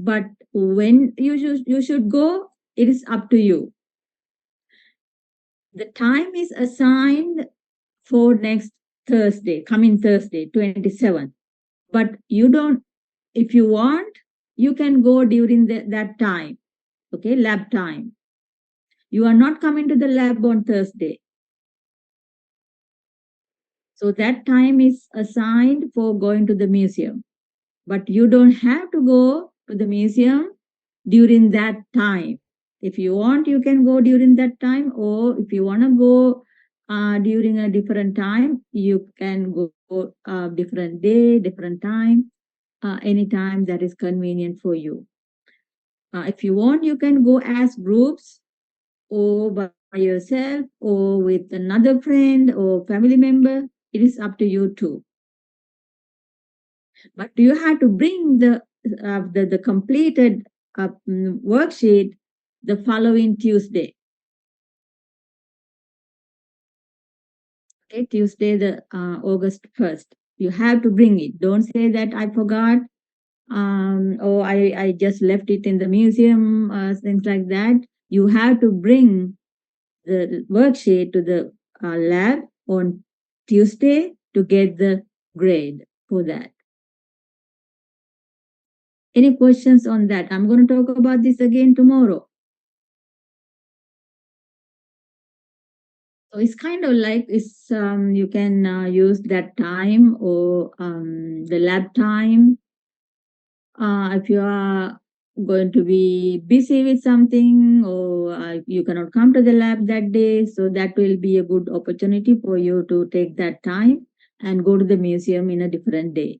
But when you should go, it is up to you. The time is assigned for next Thursday, coming Thursday, 27th. But you don't, if you want, you can go during that time, okay, lab time. You are not coming to the lab on Thursday. So that time is assigned for going to the museum. But you don't have to go to the museum during that time. If you want, you can go during that time, or if you want to go during a different time, you can go different day, different time, any time that is convenient for you. If you want, you can go as groups or by yourself or with another friend or family member. It is up to you too. But you have to bring the completed worksheet the following Tuesday. Okay, Tuesday, the August 1st. You have to bring it. Don't say that I forgot, or I just left it in the museum, things like that. You have to bring the worksheet to the lab on Tuesday to get the grade for that. Any questions on that? I'm going to talk about this again tomorrow. So it's kind of like it's you can use that time or the lab time if you are going to be busy with something or you cannot come to the lab that day. So that will be a good opportunity for you to take that time and go to the museum in a different day.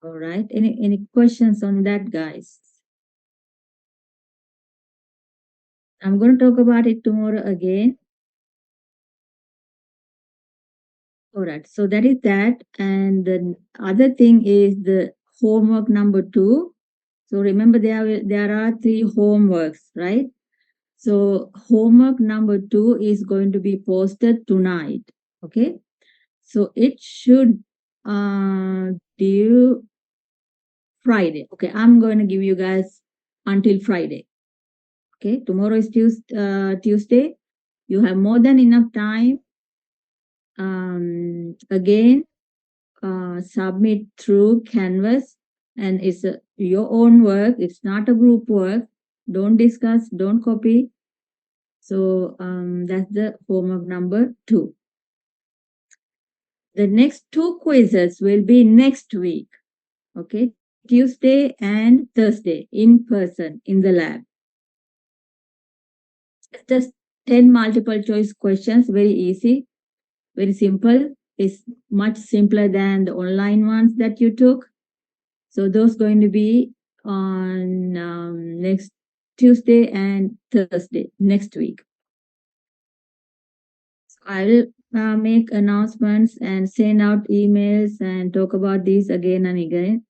All right. Any questions on that, guys? I'm going to talk about it tomorrow again. All right. So that is that. And the other thing is the homework number 2. So remember there are 3 homeworks, right? So homework number 2 is going to be posted tonight. Okay. So it should due Friday. Okay. I'm going to give you guys until Friday. Okay. Tomorrow is Tuesday. You have more than enough time. Again, submit through Canvas, and it's your own work. It's not a group work. Don't discuss, don't copy. So that's the homework number 2. The next 2 quizzes will be next week. Okay, Tuesday and Thursday in person in the lab. It's just 10 multiple choice questions, very easy, very simple. It's much simpler than the online ones that you took. So those going to be on next Tuesday and Thursday next week. So I will make announcements and send out emails and talk about these again and again.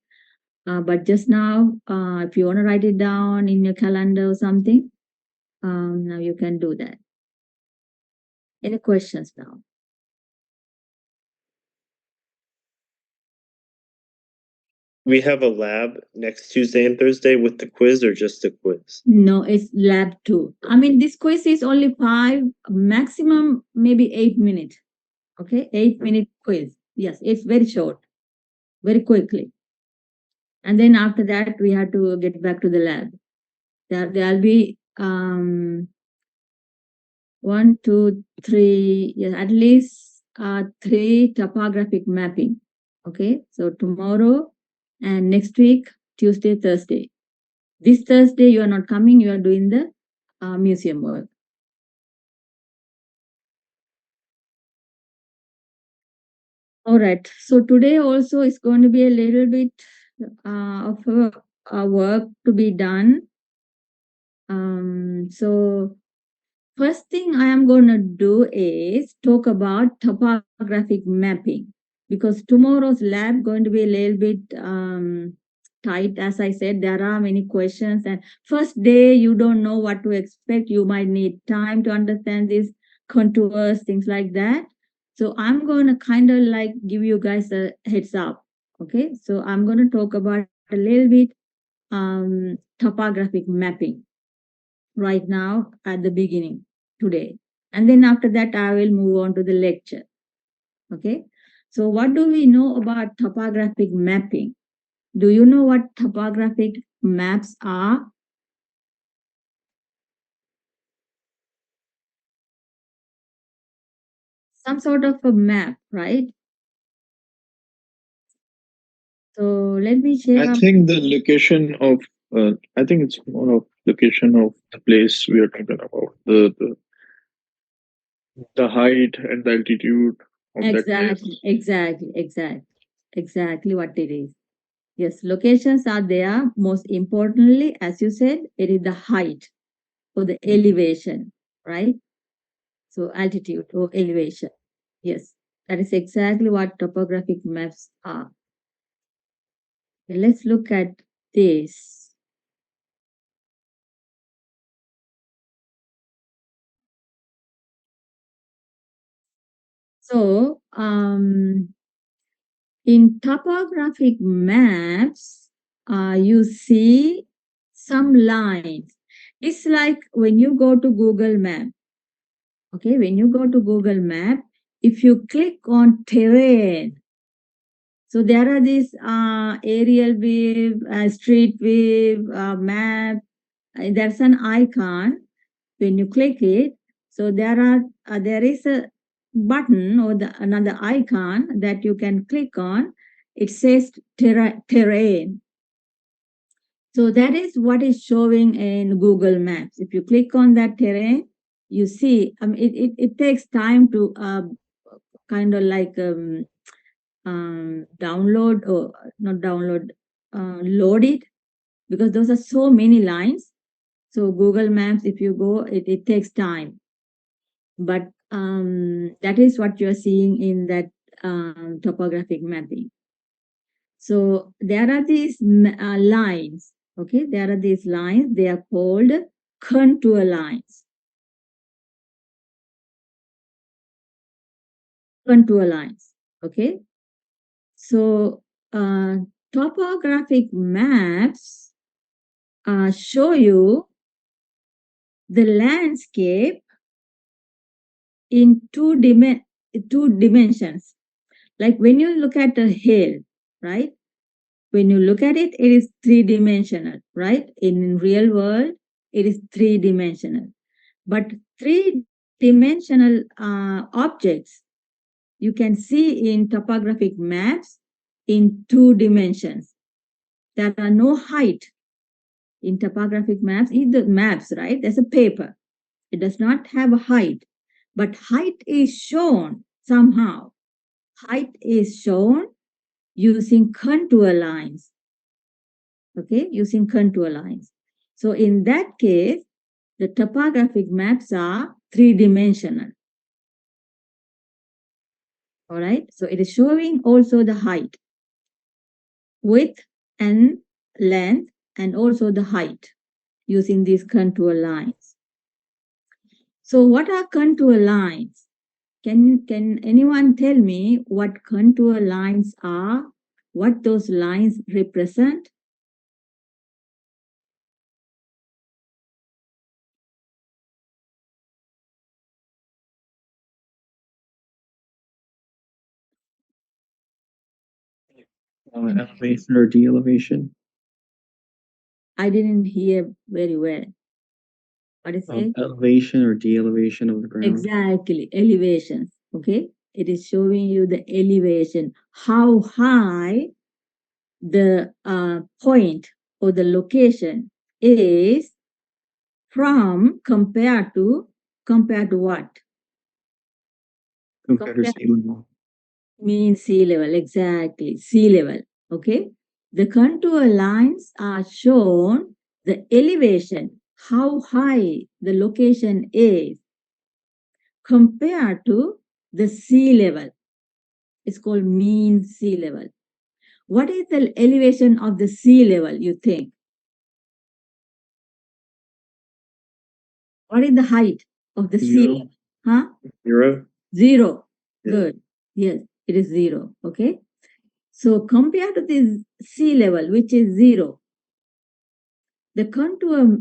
But just now, if you want to write it down in your calendar or something, now you can do that. Any questions now? We have a lab next Tuesday and Thursday with the quiz or just the quiz? No, it's lab 2. I mean, this quiz is only 5, maximum maybe 8 minutes. Okay, 8-minute quiz. Yes, it's very short, very quickly. And then after that, we have to get back to the lab. There'll be 1, 2, 3, yes, at least 3 topographic mapping. Okay, so tomorrow and next week, Tuesday, Thursday. This Thursday, you are not coming, you are doing the museum work. All right, so today also is going to be a little bit of a work to be done. So first thing I am going to do is talk about topographic mapping, because tomorrow's lab going to be a little bit tight. As I said, there are many questions, and first day you don't know what to expect. You might need time to understand these contours, things like that. So I'm going to kind of like give you guys a heads up. Okay, so I'm going to talk about a little bit topographic mapping right now at the beginning today. And then after that, I will move on to the lecture. Okay. So what do we know about topographic mapping? Do you know what topographic maps are? Some sort of a map, right? So let me share. I think the location of, I think it's more of location of the place we are talking about, the height and the altitude of that Exactly, place. exactly what it is. Yes, locations are there. Most importantly, as you said, it is the height or the elevation, right? So altitude or elevation. Yes, that is exactly what topographic maps are. Let's look at this. So, in topographic maps, you see some lines. It's like when you go to Google Map. Okay, when you go to Google Map, if you click on terrain, so there are these aerial view, street view, map. There's an icon. When you click it, so there is a button or another icon that you can click on. It says terrain. So that is what is showing in Google Maps. If you click on that terrain, you see. It takes time to kind of like download or not download, load it, because those are so many lines. So Google Maps, if you go, it takes time. But that is what you're seeing in that topographic mapping. So there are these lines. Okay, there are these lines. They are called contour lines. Contour lines. Okay. So topographic maps show you the landscape in two dimensions. Like when you look at a hill, right? When you look at it, it is three-dimensional, right? In real world, it is three-dimensional. But three-dimensional objects you can see in topographic maps in two dimensions. There are no height in topographic maps. In the maps, right? There's a paper. It does not have a height, but height is shown somehow. Height is shown using contour lines. Okay, using contour lines. So in that case, the topographic maps are three-dimensional. All right, so it is showing also the height, width and length, and also the height using these contour lines. So what are contour lines? Can anyone tell me what contour lines are? What those lines represent? Elevation or de-elevation. I didn't hear very well. What is it? Elevation or de-elevation of the ground. Exactly, elevations. Okay, it is showing you the elevation, how high the point or the location is from compared to what? Compared to sea level. Mean sea level, exactly, sea level. Okay, the contour lines are shown the elevation, how high the location is compared to the sea level. It's called mean sea level. What is the elevation of the sea level, you think? What is the height of the sea level? Huh? Zero. Zero. Yeah. Good. Yes, it is zero. Okay. So compared to this sea level, which is 0, the contour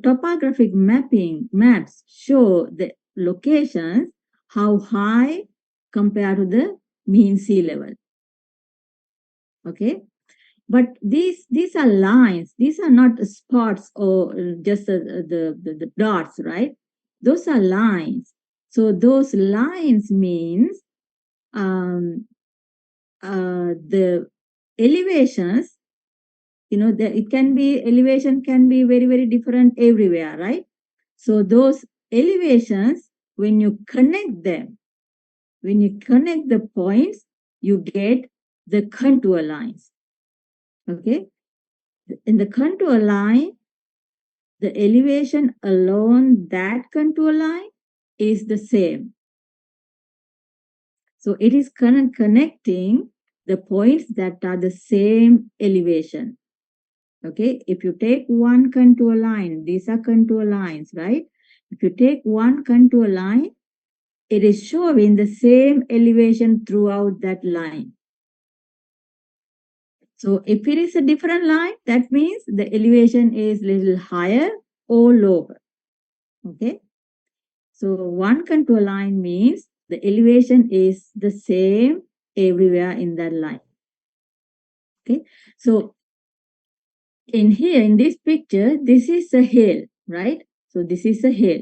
topographic maps show the locations how high compared to the mean sea level. Okay, but these are lines. These are not spots or just the dots, right? Those are lines. So those lines means the elevations. It can be elevation can be very, very different everywhere, right? So those elevations, when you connect them, when you connect the points, you get the contour lines. Okay, in the contour line, the elevation along that contour line is the same. So it is connecting the points that are the same elevation. Okay, if you take one contour line, these are contour lines, right? If you take one contour line, it is showing the same elevation throughout that line. So if it is a different line, that means the elevation is little higher or lower. Okay, so one contour line means the elevation is the same everywhere in that line. Okay, so in here, in this picture, this is a hill, right? So this is a hill.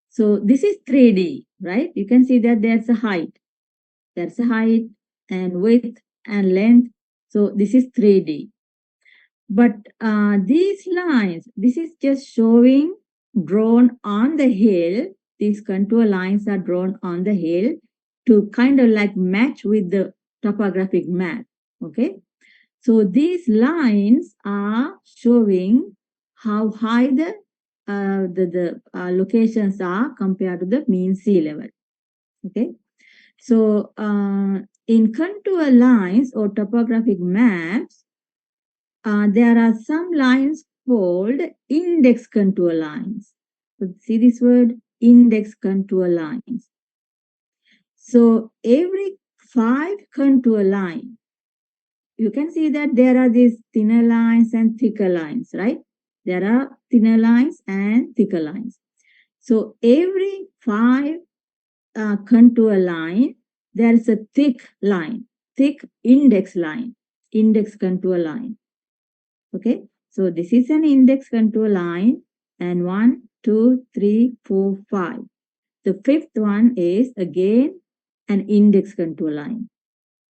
So this is 3D, right? You can see that there's a height. There's a height and width and length. So this is 3D. But these lines, this is just showing drawn on the hill. These contour lines are drawn on the hill to kind of like match with the topographic map. Okay. So these lines are showing how high the locations are compared to the mean sea level. Okay. So in contour lines or topographic maps, there are some lines called index contour lines. So see this word, index contour lines. So every 5 contour line, you can see that there are these thinner lines and thicker lines, right? There are thinner lines and thicker lines. So every 5 contour line, there is a thick line, thick index line, index contour line. Okay, so this is an index contour line, and 1, 2, 3, 4, 5. The 5th one is again an index contour line.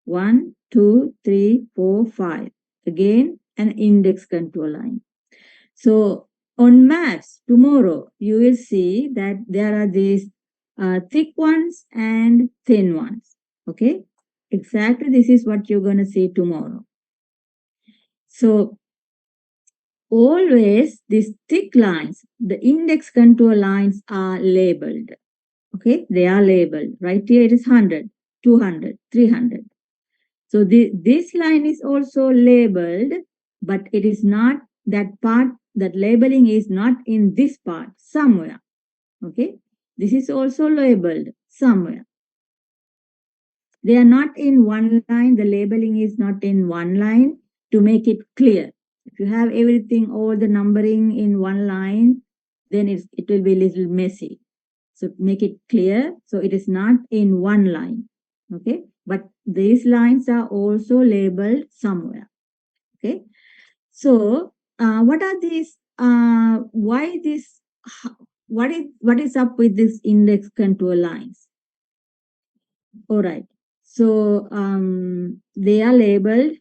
1, 2, 3, 4, 5. Again an index contour line. So on maps tomorrow, you will see that there are these thick ones and thin ones. Okay, exactly this is what you're going to see tomorrow. So always these thick lines, the index contour lines are labeled. Okay, they are labeled. Right here it is 100, 200, 300. So this line is also labeled, but it is not that part, that labeling is not in this part, somewhere. Okay, this is also labeled somewhere. They are not in one line, the labeling is not in one line to make it clear. If you have everything, all the numbering in one line, then it will be a little messy. So make it clear. So it is not in one line. Okay. But these lines are also labeled somewhere. Okay. So what are these? Why this? What is up with these index contour lines? All right. So they are labeled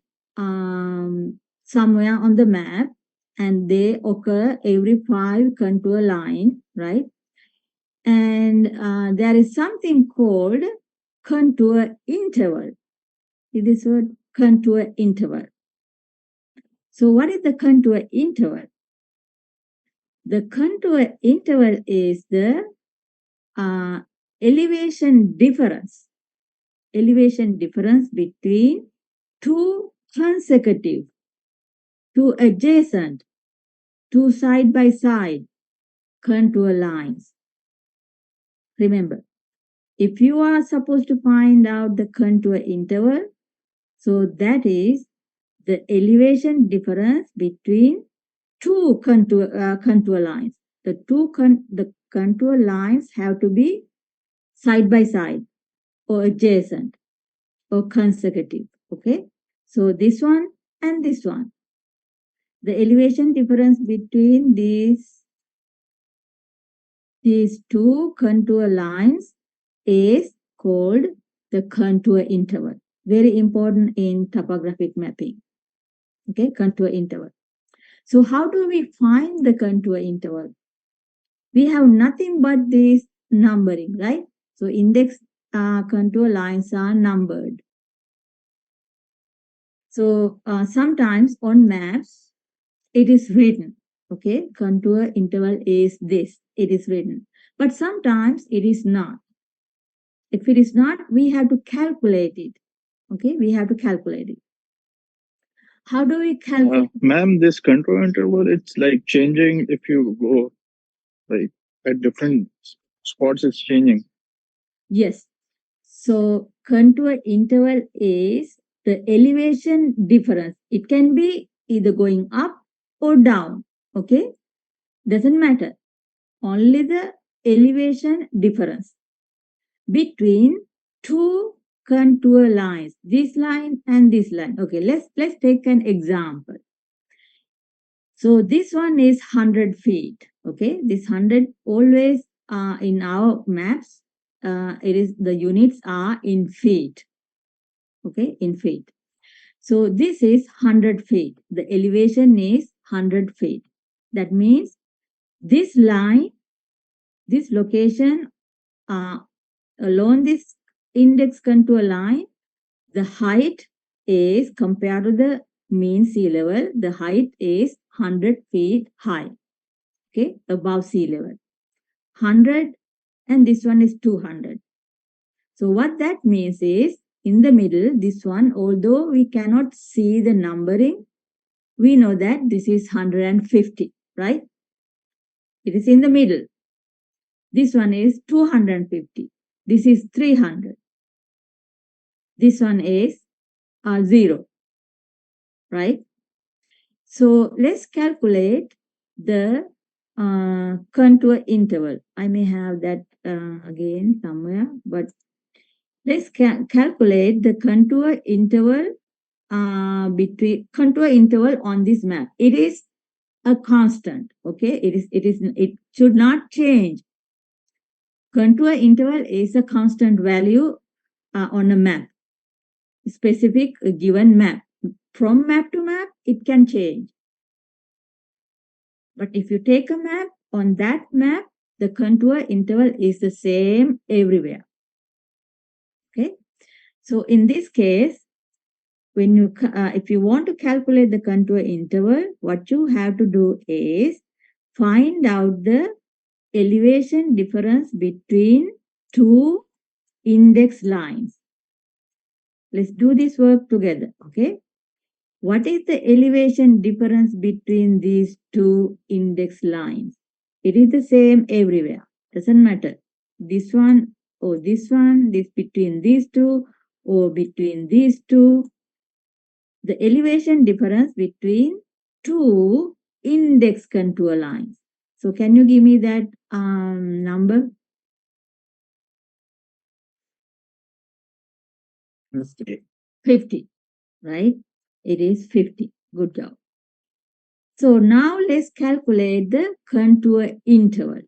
somewhere on the map, and they occur every 5 contour line, right? And there is something called contour interval. See this word, contour interval. So what is the contour interval? The contour interval is the elevation difference between two consecutive, two adjacent, two side-by-side contour lines. Remember, if you are supposed to find out the contour interval, So that is the elevation difference between two contour lines. The contour lines have to be side by side or adjacent or consecutive. Okay, so this one and this one. The elevation difference between these two contour lines is called the contour interval. Very important in topographic mapping. Okay, contour interval. So how do we find the contour interval? We have nothing but this numbering, right? So index contour lines are numbered. So sometimes on maps, it is written, okay, contour interval is this, it is written. But sometimes it is not. If it is not, we have to calculate it. Okay, we have to calculate it. How do we calculate? Ma'am, this control interval, it's like changing if you go like at different spots, it's changing. Yes. So contour interval is the elevation difference. It can be either going up or down. Okay, doesn't matter. Only the elevation difference between two contour lines, this line and this line. Okay, let's take an example. So this one is 100 feet. Okay, this 100 always in our maps, it is the units are in feet. Okay, in feet. So this is 100 feet. The elevation is 100 feet. That means this line, this location along this index contour line, the height is compared to the mean sea level, the height is 100 feet high, okay, above sea level. 100 and this one is 200. So what that means is in the middle, this one, although we cannot see the numbering, we know that this is 150, right? It is in the middle. This one is 250. This is 300. This one is 0, right? So let's calculate the contour interval. I may have that again somewhere, but let's calculate the contour interval between contour interval on this map. It is a constant. Okay, it should not change. Contour interval is a constant value on a map, specific given map. From map to map, it can change. But if you take a map, on that map, the contour interval is the same everywhere. Okay, so in this case, when you if you want to calculate the contour interval, what you have to do is find out the elevation difference between two index lines. Let's do this work together, okay? What is the elevation difference between these two index lines? It is the same everywhere. Doesn't matter. This one or this one, this between these two or between these two. The elevation difference between two index contour lines. So can you give me that number? 50, right? It is 50. Good job. So now let's calculate the contour interval.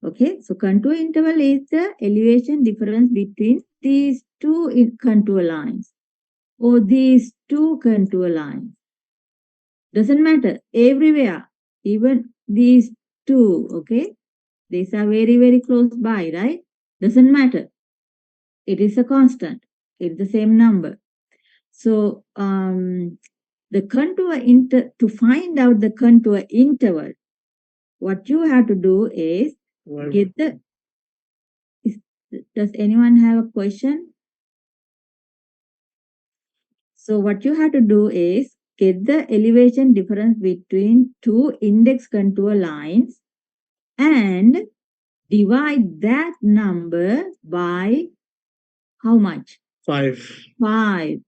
Okay, so contour interval is the elevation difference between these two contour lines or these two contour lines. Doesn't matter, everywhere, even these two, okay? These are very, very close by, right? Doesn't matter. It is a constant. It's the same number. So the contour to find out the contour interval, what you have to do is get the. Does anyone have a question? So what you have to do is get the elevation difference between two index contour lines and divide that number by how much? 5. 5.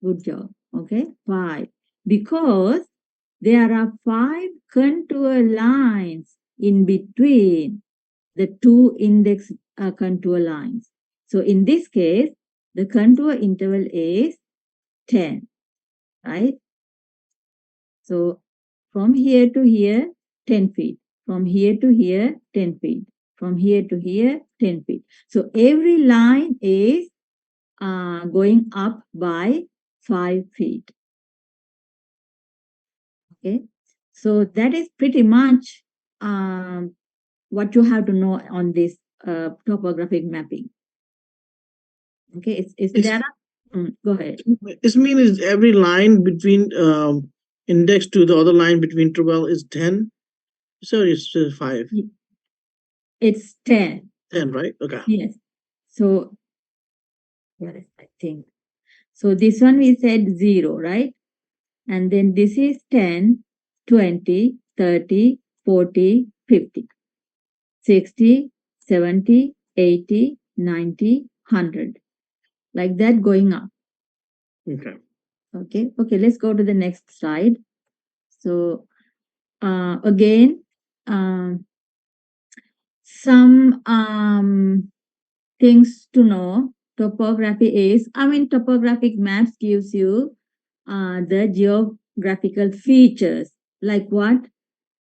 Good job. Okay, 5. Because there are 5 contour lines in between the two index contour lines. So in this case, the contour interval is 10, right? So from here to here, 10 feet. From here to here, 10 feet. From here to here, 10 feet. So every line is going up by 5 feet. Okay. So that is pretty much what you have to know on this topographic mapping. Okay. It's there. Go ahead. This means every line between index to the other line between 12 is 10. So it's 5. It's 10. 10, right? Okay. Yes. So, where is I think. So this one we said 0, right? And then this is 10, 20, 30, 40, 50, 60, 70, 80, 90, 100. Like that going up. Okay. Okay. Okay. Let's go to the next slide. So again, some things to know. Topography is, topographic maps gives you the geographical features like what?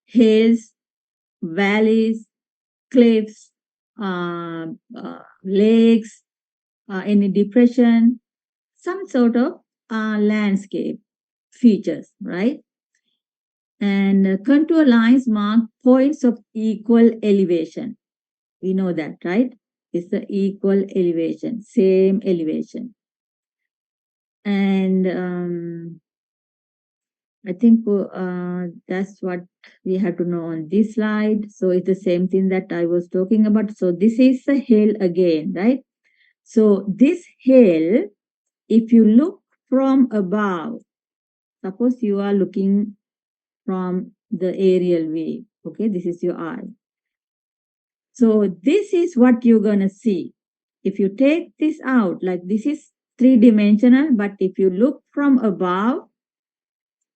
Hills, valleys, cliffs, lakes, any depression, some sort of landscape features, right? And contour lines mark points of equal elevation. We know that, right? It's the equal elevation, same elevation. And I think that's what we have to know on this slide. So it's the same thing that I was talking about. So this is the hill again, right? So this hill, if you look from above, suppose you are looking from the aerial view, okay? This is your eye. So this is what you're going to see. If you take this out, like this is three-dimensional, but if you look from above,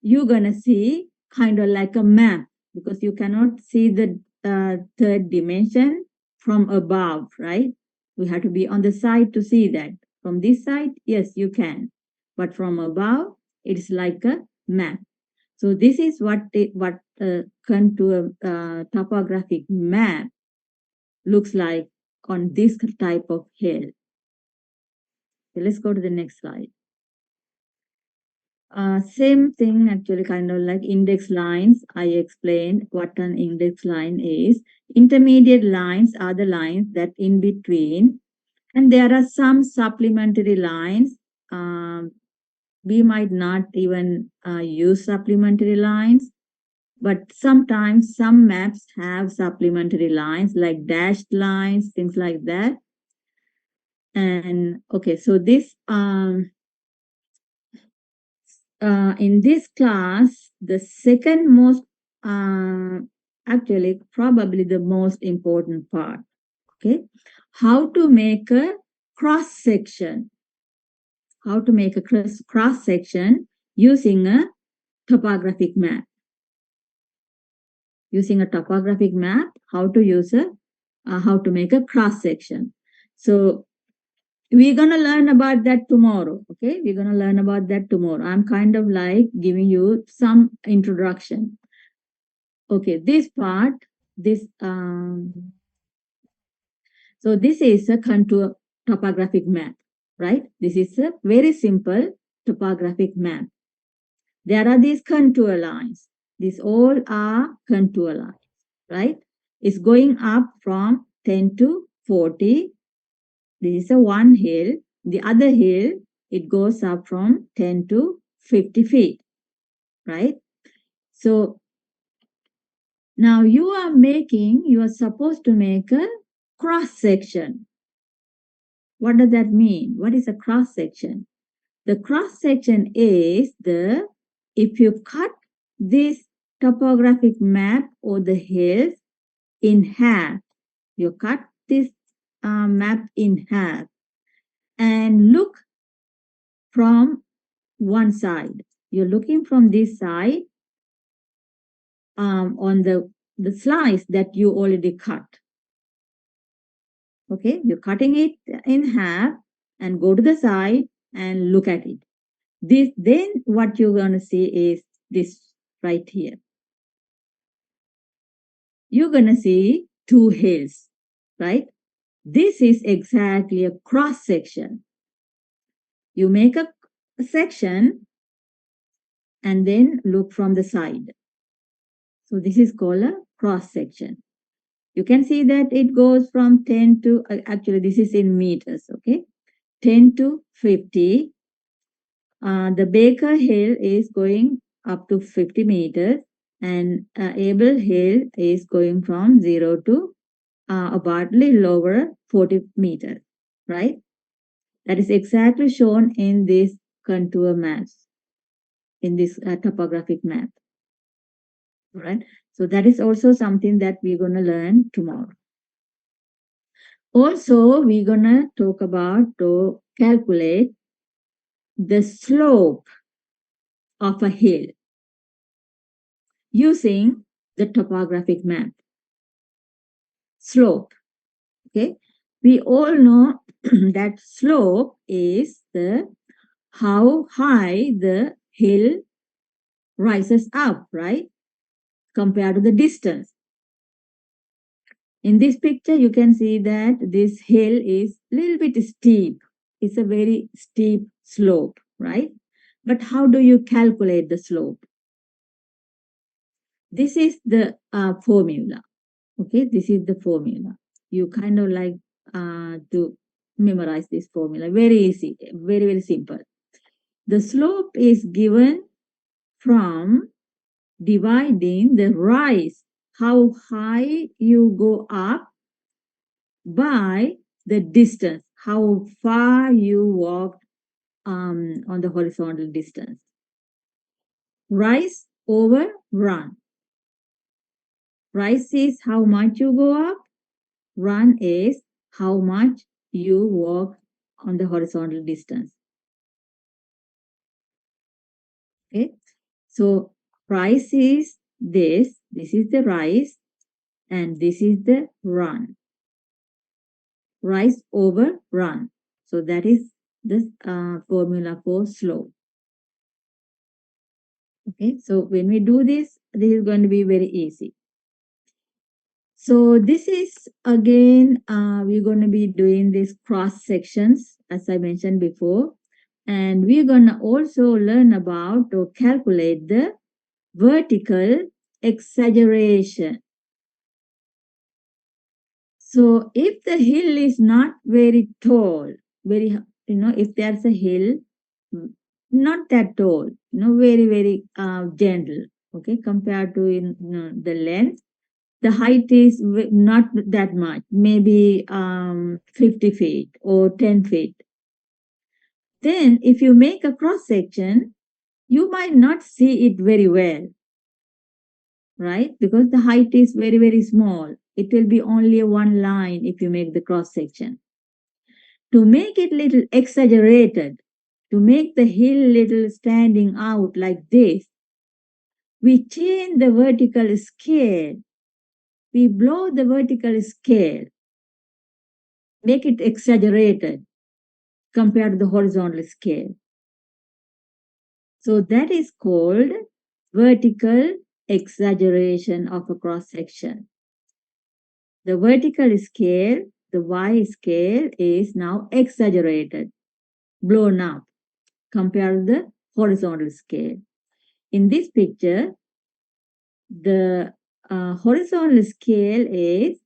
you're going to see kind of like a map because you cannot see the third dimension from above, right? We have to be on the side to see that. From this side, yes, you can. But from above, it's like a map. So this is what contour topographic map looks like on this type of hill. Okay, let's go to the next slide. Same thing, actually, kind of like index lines. I explained what an index line is. Intermediate lines are the lines that in between, and there are some supplementary lines. We might not even use supplementary lines, but sometimes some maps have supplementary lines like dashed lines, things like that. And okay, so this in this class, the second most, actually, probably the most important part, okay? How to make a cross section. How to make a cross section using a topographic map. Using a topographic map, how to make a cross section. So we're going to learn about that tomorrow. Okay, we're going to learn about that tomorrow. I'm kind of like giving you some introduction. Okay, this part, so this is a contour topographic map, right? This is a very simple topographic map. There are these contour lines. These all are contour lines, right? It's going up from 10 to 40. This is a one hill. The other hill, it goes up from 10 to 50 feet, right? So now you are supposed to make a cross section. What does that mean? What is a cross section? The cross section is if you cut this topographic map or the hills in half, you cut this map in half and look from one side. You're looking from this side on the slice that you already cut. Okay, you're cutting it in half and go to the side and look at it. This then what you're going to see is this right here. You're going to see two hills, right? This is exactly a cross section. You make a section and then look from the side. So this is called a cross section. You can see that it goes from 10 to, actually this is in meters, okay? 10 to 50. The Baker Hill is going up to 50 meters and Abel Hill is going from 0 to about little over 40 meters, right? That is exactly shown in this contour maps, in this topographic map, right? So that is also something that we're going to learn tomorrow. Also, we're going to talk about to calculate the slope of a hill using the topographic map. Slope, okay? We all know that slope is the how high the hill rises up, right? Compared to the distance. In this picture, you can see that this hill is a little bit steep. It's a very steep slope, right? But how do you calculate the slope? This is the formula. Okay, this is the formula. You kind of like to memorize this formula. Very easy, very, very simple. The slope is given from dividing the rise, how high you go up, by the distance, how far you walked on the horizontal distance. Rise over run. Rise is how much you go up. Run is how much you walk on the horizontal distance. Okay. So rise is this. This is the rise. And this is the run. Rise over run. So that is the formula for slope. Okay. So when we do this, this is going to be very easy. So this is again, we're going to be doing these cross sections, as I mentioned before. And we're going to also learn about or calculate the vertical exaggeration. So if the hill is not very tall, very, if there's a hill, not that tall, very, very gentle, okay, compared to the length, the height is not that much, maybe 50 feet or 10 feet. Then if you make a cross section, you might not see it very well, right? Because the height is very, very small. It will be only one line if you make the cross section. To make it little exaggerated, to make the hill little standing out like this, we change the vertical scale. We blow the vertical scale, make it exaggerated compared to the horizontal scale. So that is called vertical exaggeration of a cross section. The vertical scale, the Y scale, is now exaggerated, blown up compared to the horizontal scale. In this picture, the horizontal scale is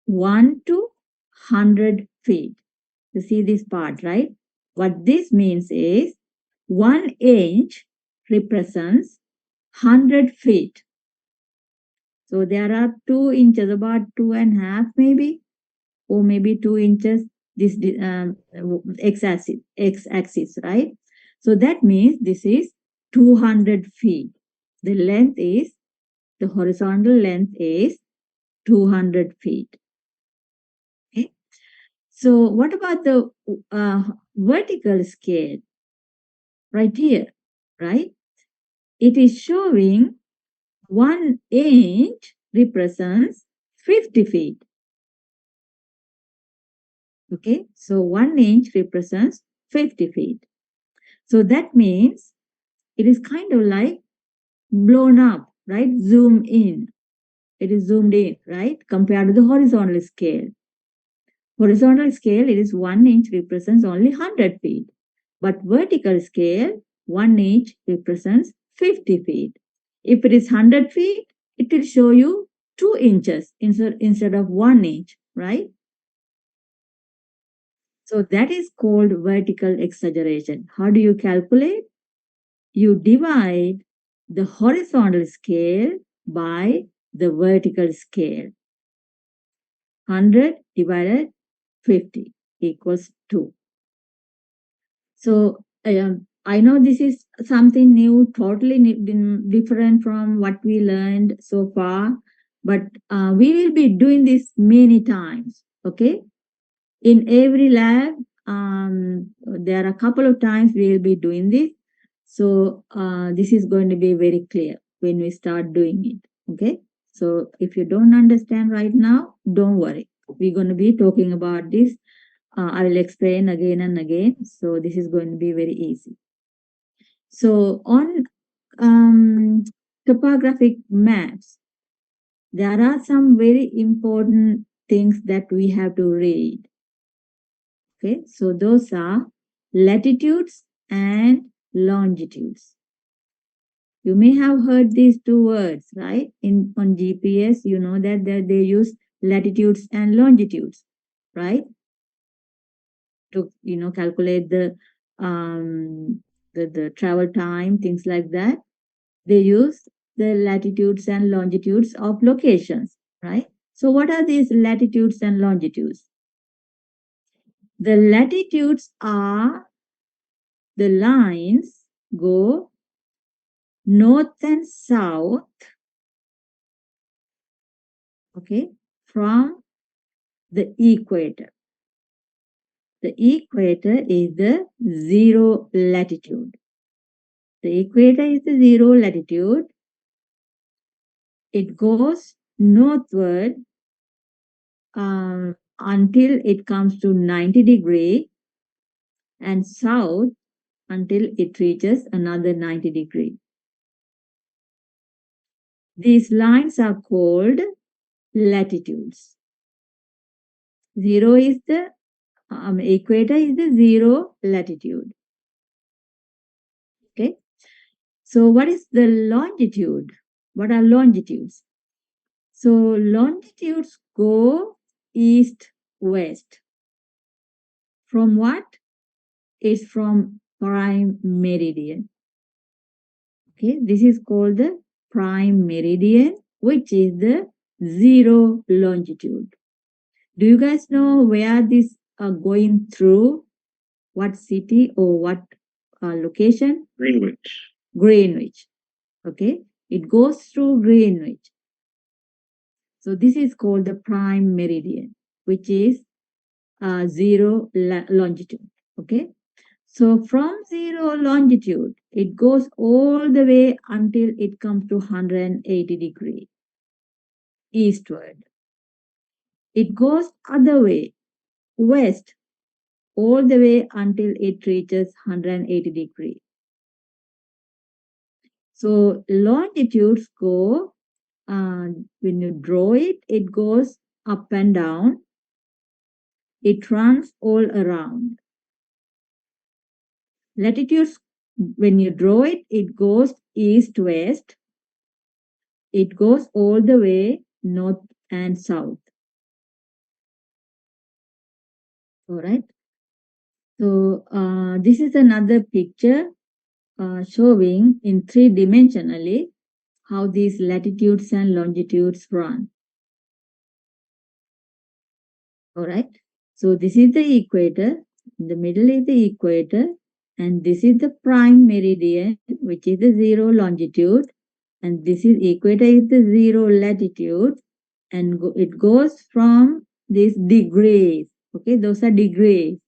1 to 100 feet. You see this part, right? What this means is 1 inch represents 100 feet. So there are 2 inches, about 2.5 maybe, or maybe 2 inches, this x-axis, right? So that means this is 200 feet. The length is, the horizontal length is 200 feet. Okay. So what about the vertical scale? right here, right? It is showing 1 inch represents 50 feet. Okay, so 1 inch represents 50 feet. So that means it is kind of like blown up, right? Zoom in. It is zoomed in, right? Compared to the horizontal scale. Horizontal scale, it is 1 inch represents only 100 feet. But vertical scale, 1 inch represents 50 feet. If it is 100 feet, it will show you 2 inches instead of 1 inch, right? So that is called vertical exaggeration. How do you calculate? You divide the horizontal scale by the vertical scale. 100 divided 50 equals 2. So I know this is something new, totally different from what we learned so far, but we will be doing this many times, okay? In every lab, there are a couple of times we will be doing this. So this is going to be very clear when we start doing it, okay? So if you don't understand right now, don't worry. We're going to be talking about this. I will explain again and again. So this is going to be very easy. So on topographic maps, there are some very important things that we have to read. Okay, so those are latitudes and longitudes. You may have heard these two words, right? On GPS, you know that they use latitudes and longitudes, right? To calculate the travel time, things like that. They use the latitudes and longitudes of locations, right? So what are these latitudes and longitudes? The latitudes are the lines go north and south, okay, from the equator. The equator is the 0 latitude. The equator is the 0 latitude. It goes northward until it comes to 90 degree and south until it reaches another 90 degree. These lines are called latitudes. 0 is the equator is the 0 latitude. Okay. So what is the longitude? What are longitudes? So longitudes go east-west. From what? It's from prime meridian. Okay, this is called the prime meridian, which is the 0 longitude. Do you guys know where this are going through? What city or what location? Greenwich. Greenwich. Okay, it goes through Greenwich. So this is called the prime meridian, which is 0 longitude. Okay, so from 0 longitude, it goes all the way until it comes to 180 degree eastward. It goes other way, west, all the way until it reaches 180 degree. So longitudes go, when you draw it, it goes up and down. It runs all around. Latitudes, when you draw it, it goes east-west. It goes all the way north and south. All right. So this is another picture showing in 3-dimensionally how these latitudes and longitudes run. All right. So this is the equator. In the middle is the equator. And this is the prime meridian, which is the 0 longitude. And this is equator is the 0 latitude. And it goes from these degrees. Okay, those are degrees.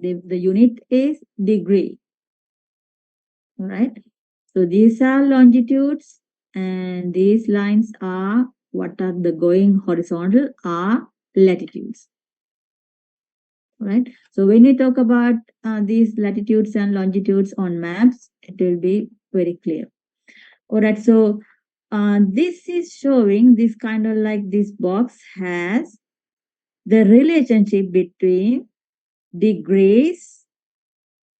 The unit is degree. All right. So these are longitudes, and these lines are what are the going horizontal are latitudes. All right. So when we talk about these latitudes and longitudes on maps, it will be very clear. All right. So this is showing this kind of like this box has the relationship between degrees,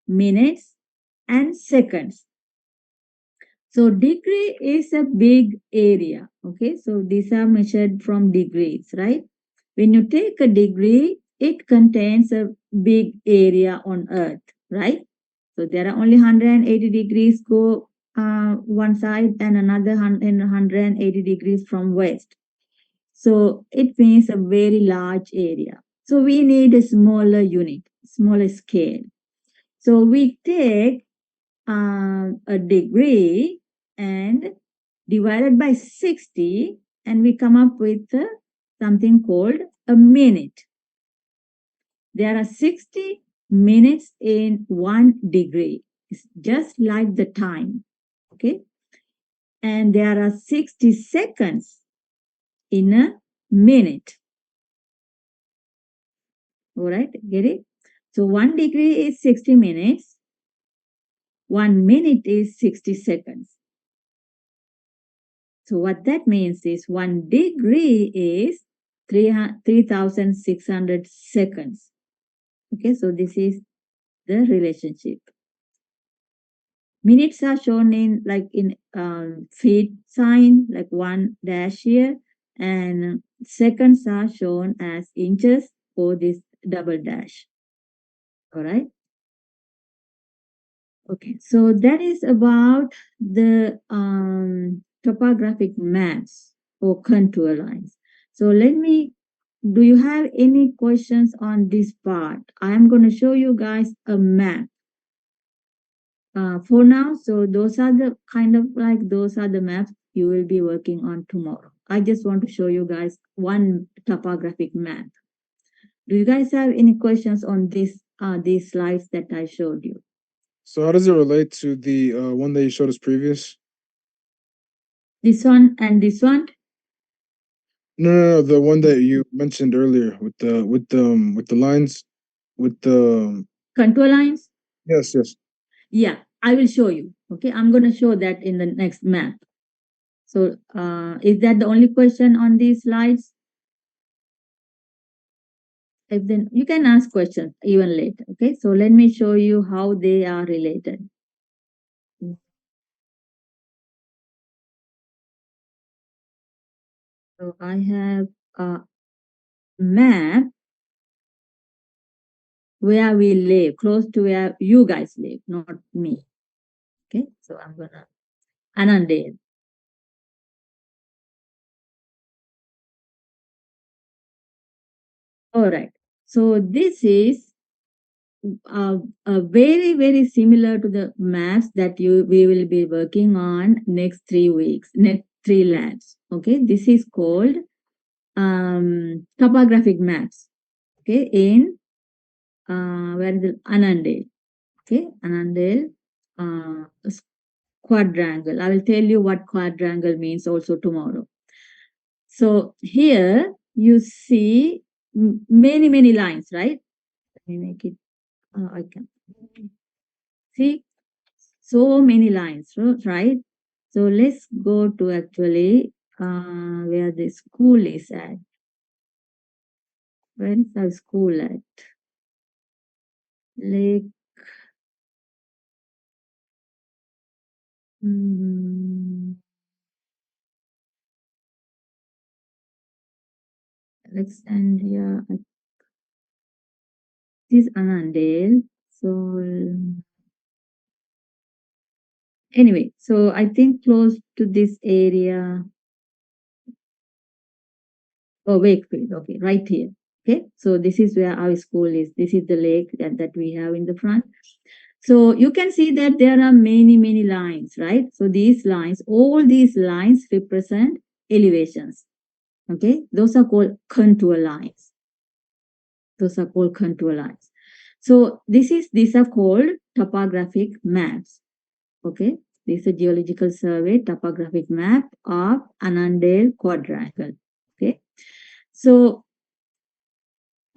minutes, and seconds. So degree is a big area. Okay, so these are measured from degrees, right? When you take a degree, it contains a big area on Earth, right? So there are only 180 degrees go one side and another 180 degrees from west. So it means a very large area. So we need a smaller unit, smaller scale. So we take a degree and divided by 60, and we come up with something called a minute. There are 60 minutes in 1 degree. It's just like the time. Okay. And there are 60 seconds in a minute. All right. Get it? So 1 degree is 60 minutes. 1 minute is 60 seconds. So what that means is 1 degree is 3,600 seconds. Okay, so this is the relationship. Minutes are shown in like in feet sign, like 1 dash here, and seconds are shown as inches for this double dash. All right. Okay, so that is about the topographic maps or contour lines. So do you have any questions on this part? I am going to show you guys a map for now. So those are the maps you will be working on tomorrow. I just want to show you guys one topographic map. Do you guys have any questions on these slides that I showed you? So how does it relate to the one that you showed us previous? This one and this one? No, the one that you mentioned earlier with the lines, with the Contour lines? yes. Yeah, I will show you. Okay, I'm going to show that in the next map. So is that the only question on these slides? If then you can ask questions even later. Okay, so let me show you how they are related. So I have a map where we live, close to where you guys live, not me. Okay, so I'm gonna Annandale. All right, so this is very, very similar to the maps that we will be working on next 3 weeks, next 3 labs. Okay, this is called topographic maps. Okay, in where is it? Annandale. Okay, Annandale quadrangle. I will tell you what quadrangle means also tomorrow. So here you see many lines, right? Let me make it. I can see so many lines, right? So let's go to actually where the school is at. Where is our school at? Lake. Alexandria. This is Annandale. So anyway, so I think close to this area. Oh, Wakefield. Okay, right here. Okay, so this is where our school is. This is the lake that we have in the front. So you can see that there are many lines, right? So these lines, all these lines represent elevations. Okay, those are called contour lines. Those are called contour lines. So these are called topographic maps. Okay, this is a geological survey topographic map of Annandale Quadrangle. Okay, so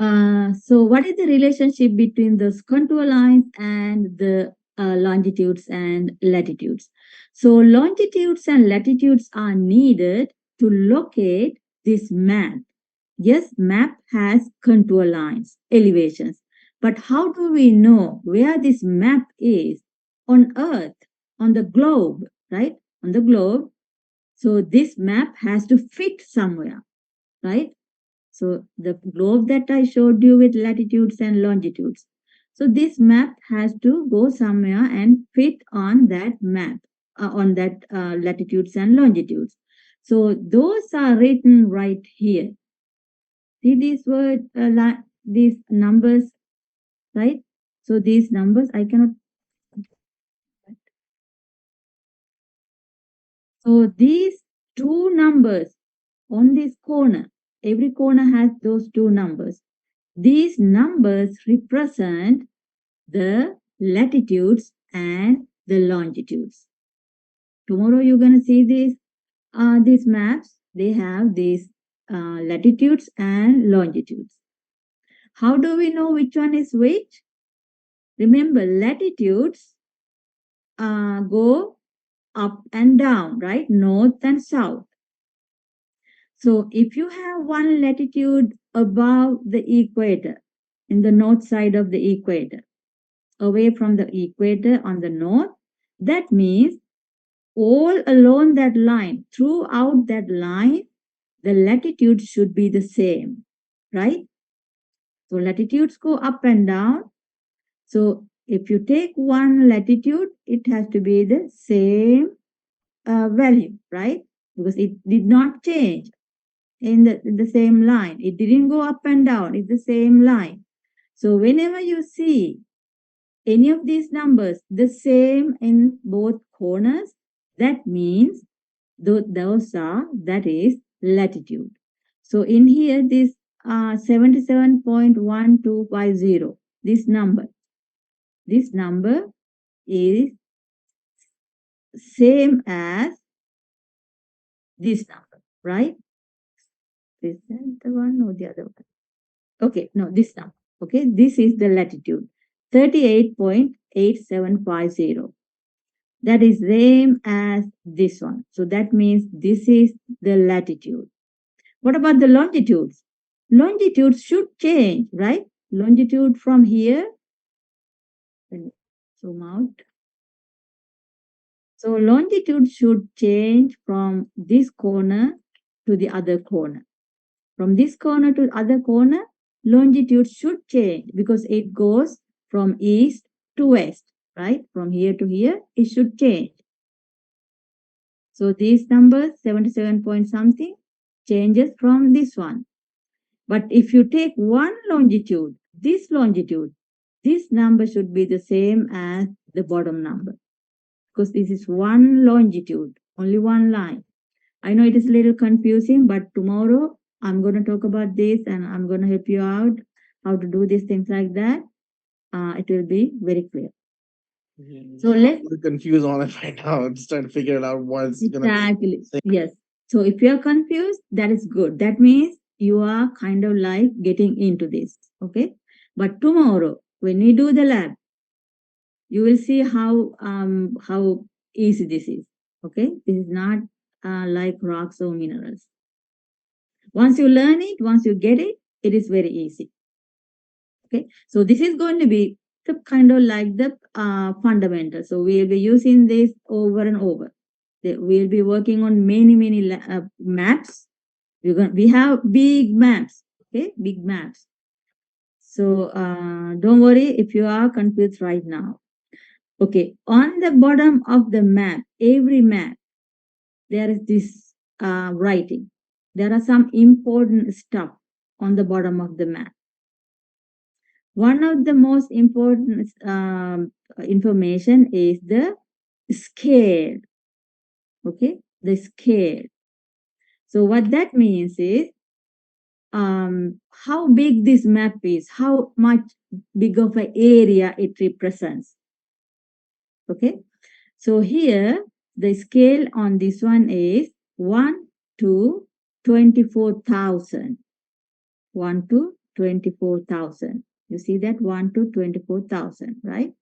so what is the relationship between those contour lines and the longitudes and latitudes? So longitudes and latitudes are needed to locate this map. Yes, map has contour lines, elevations. But how do we know where this map is on Earth, on the globe, right? On the globe. So this map has to fit somewhere, right? So the globe that I showed you with latitudes and longitudes. So this map has to go somewhere and fit on that map, on that latitudes and longitudes. So those are written right here. See these words, these numbers, right? So these numbers I cannot. So these two numbers on this corner, every corner has those two numbers. These numbers represent the latitudes and the longitudes. Tomorrow you're going to see these maps. They have these latitudes and longitudes. How do we know which one is which? Remember, latitudes go up and down, right? North and south. So if you have one latitude above the equator, in the north side of the equator, away from the equator on the north, that means all along that line, throughout that line, the latitude should be the same, right? So latitudes go up and down. So if you take one latitude, it has to be the same value, right? Because it did not change in the same line. It didn't go up and down. It's the same line. So whenever you see any of these numbers the same in both corners, that means that is latitude. So in here, this 77.1250, this number is same as this number, right? Is that the one or the other one? Okay, no, this number. Okay, this is the latitude, 38.8750. That is same as this one. So that means this is the latitude. What about the longitudes? Longitudes should change, right? Longitude from here, zoom out. So longitude should change from this corner to the other corner. From this corner to the other corner, longitude should change because it goes from east to west, right? From here to here, it should change. So these numbers, 77 point something, changes from this one. But if you take one longitude, this number should be the same as the bottom number because this is one longitude, only one line. I know it is a little confusing, but tomorrow I'm going to talk about this and I'm going to help you out how to do these things like that. It will be very clear. So let's confused on it right now. I'm just trying to figure it out what's exactly. Yes. So if you're confused, that is good. That means you are kind of like getting into this. Okay. But tomorrow, when we do the lab, you will see how easy this is. Okay. This is not like rocks or minerals. Once you learn it, once you get it, it is very easy. Okay. So this is going to be the kind of like the fundamental. So we'll be using this over and over. We'll be working on many maps. We have big maps, okay, big maps. So don't worry if you are confused right now. Okay, on the bottom of the map, every map, there is this writing. There are some important stuff on the bottom of the map. One of the most important information is the scale. Okay, the scale. So what that means is how big this map is, how much big of an area it represents. Okay, so here the scale on this one is 1 to 24,000. 1 to 24,000. You see that 1 to 24,000, right?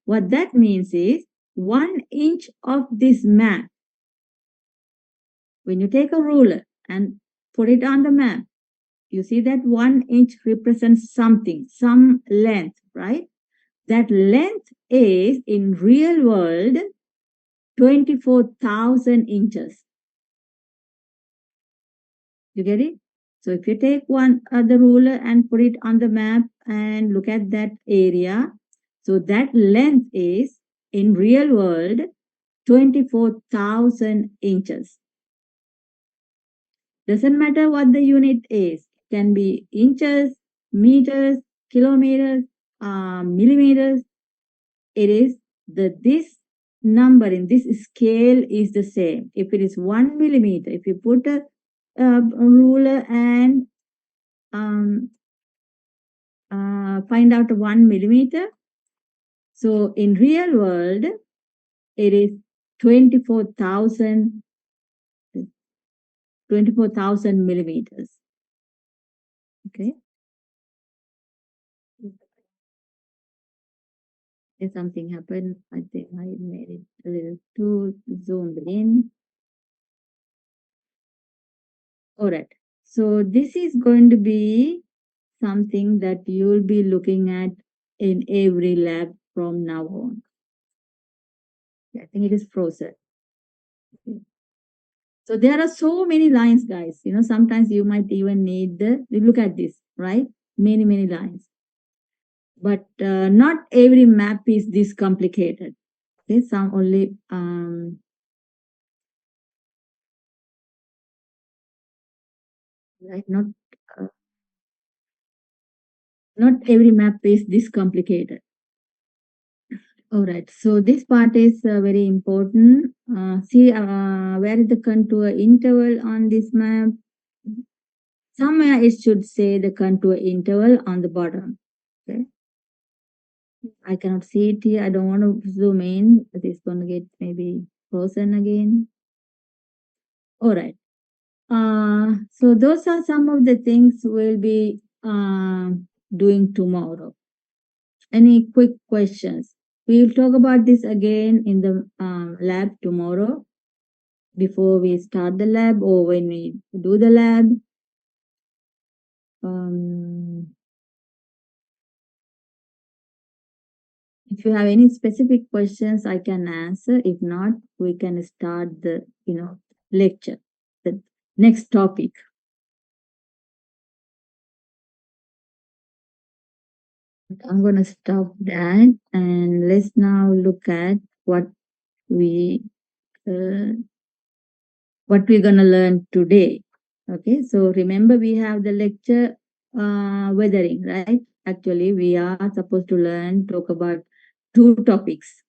What that means is 1 inch of this map. When you take a ruler and put it on the map, you see that 1 inch represents something, some length, right? That length is in real world 24,000 inches. You get it? So if you take one other ruler and put it on the map and look at that area, so that length is in real world 24,000 inches. Doesn't matter what the unit is. It can be inches, meters, kilometers, millimeters. It is this number in this scale is the same. If it is 1 millimeter, if you put a ruler and find out 1 millimeter. So in real world, it is 24,000 millimeters. Okay. If something happened, I think I made it a little too zoomed in. All right. So this is going to be something that you'll be looking at in every lab from now on. I think it is frozen. Okay. So there are so many lines, guys. You know, sometimes you might even need look at this, right? Many lines. But not every map is this complicated. Okay, some only right, not every map is this complicated. All right, so this part is very important. See where is the contour interval on this map? Somewhere it should say the contour interval on the bottom. Okay. I cannot see it here. I don't want to zoom in. It is going to get maybe frozen again. All right. So those are some of the things we'll be doing tomorrow. Any quick questions? We'll talk about this again in the lab tomorrow before we start the lab or when we do the lab. If you have any specific questions, I can answer. If not, we can start the lecture, the next topic. I'm going to stop that and let's now look at what we're going to learn today. Okay, so remember we have the lecture weathering, right? Actually, we are supposed to talk about two topics.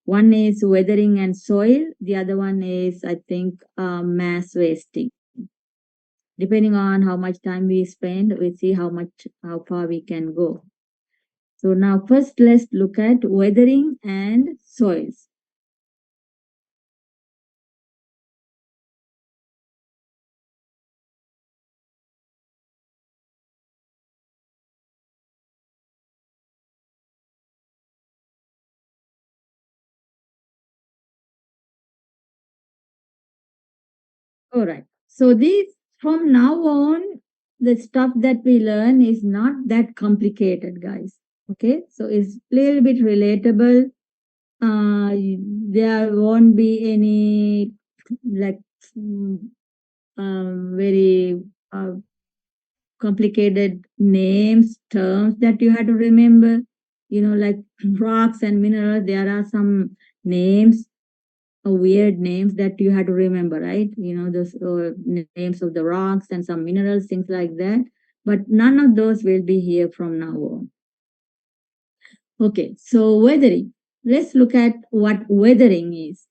One is weathering and soil. The other one is, I think, mass wasting. Depending on how much time we spend, we see how far we can go. So now first let's look at weathering and soils. All right. So from now on, the stuff that we learn is not that complicated, guys. Okay. So it's a little bit relatable. There won't be any very complicated names, terms that you had to remember. Like rocks and minerals, there are some names, weird names that you had to remember, right? Those names of the rocks and some minerals, things like that. But none of those will be here from now on. Okay, so weathering. Let's look at what weathering is.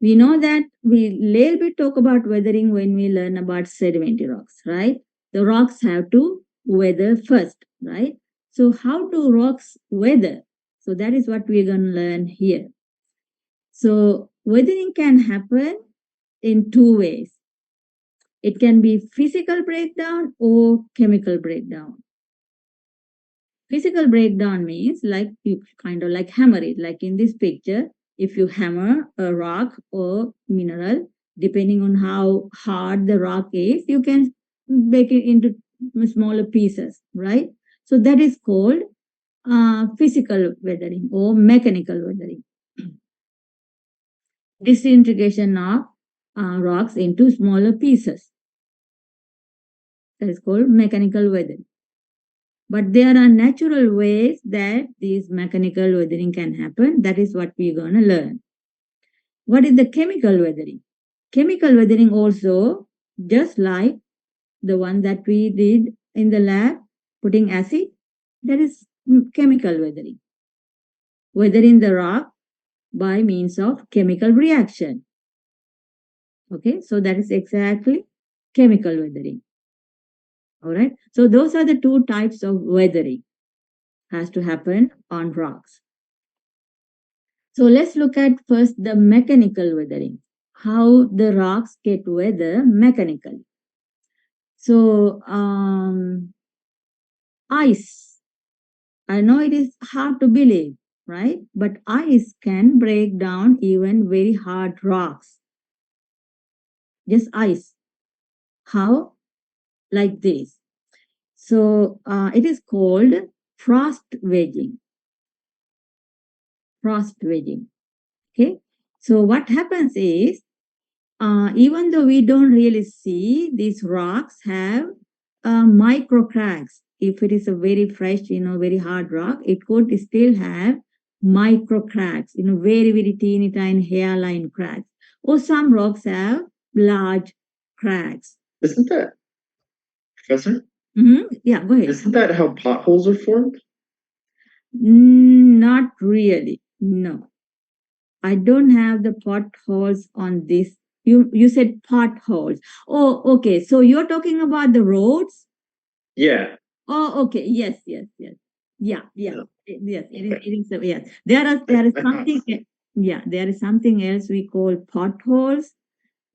We know that we little bit talk about weathering when we learn about sedimentary rocks, right? the rocks have to weather first, right? So how do rocks weather? So that is what we're going to learn here. So weathering can happen in two ways. It can be physical breakdown or chemical breakdown. Physical breakdown means like you kind of like hammer it, like in this picture. If you hammer a rock or mineral, depending on how hard the rock is, you can break it into smaller pieces, right? So that is called physical weathering or mechanical weathering. Disintegration of rocks into smaller pieces. That is called mechanical weathering. But there are natural ways that these mechanical weathering can happen. That is what we're going to learn. What is the chemical weathering? Chemical weathering also, just like the one that we did in the lab, putting acid, that is chemical weathering. Weathering the rock by means of chemical reaction. Okay, so that is exactly chemical weathering. All right, so those are the two types of weathering has to happen on rocks. So let's look at first the mechanical weathering, how the rocks get weather mechanically. So ice, I know it is hard to believe, right? But ice can break down even very hard rocks. Just ice. How? Like this. So it is called frost wedging. Frost wedging. Okay. So what happens is, even though we don't really see, these rocks have micro cracks. If it is a very fresh, very hard rock, it could still have micro cracks, very, very teeny tiny hairline cracks. Or some rocks have large cracks. Isn't that, Professor? Yeah, go ahead. Isn't that how potholes are formed? Not really. No. I don't have the potholes on this. You said potholes. Oh, okay. So you're talking about the roads? Yeah. Oh, okay. Yes, yes, yes. Yeah, yeah. Yes, it is. Yes. There is something. Yeah, there is something else we call potholes,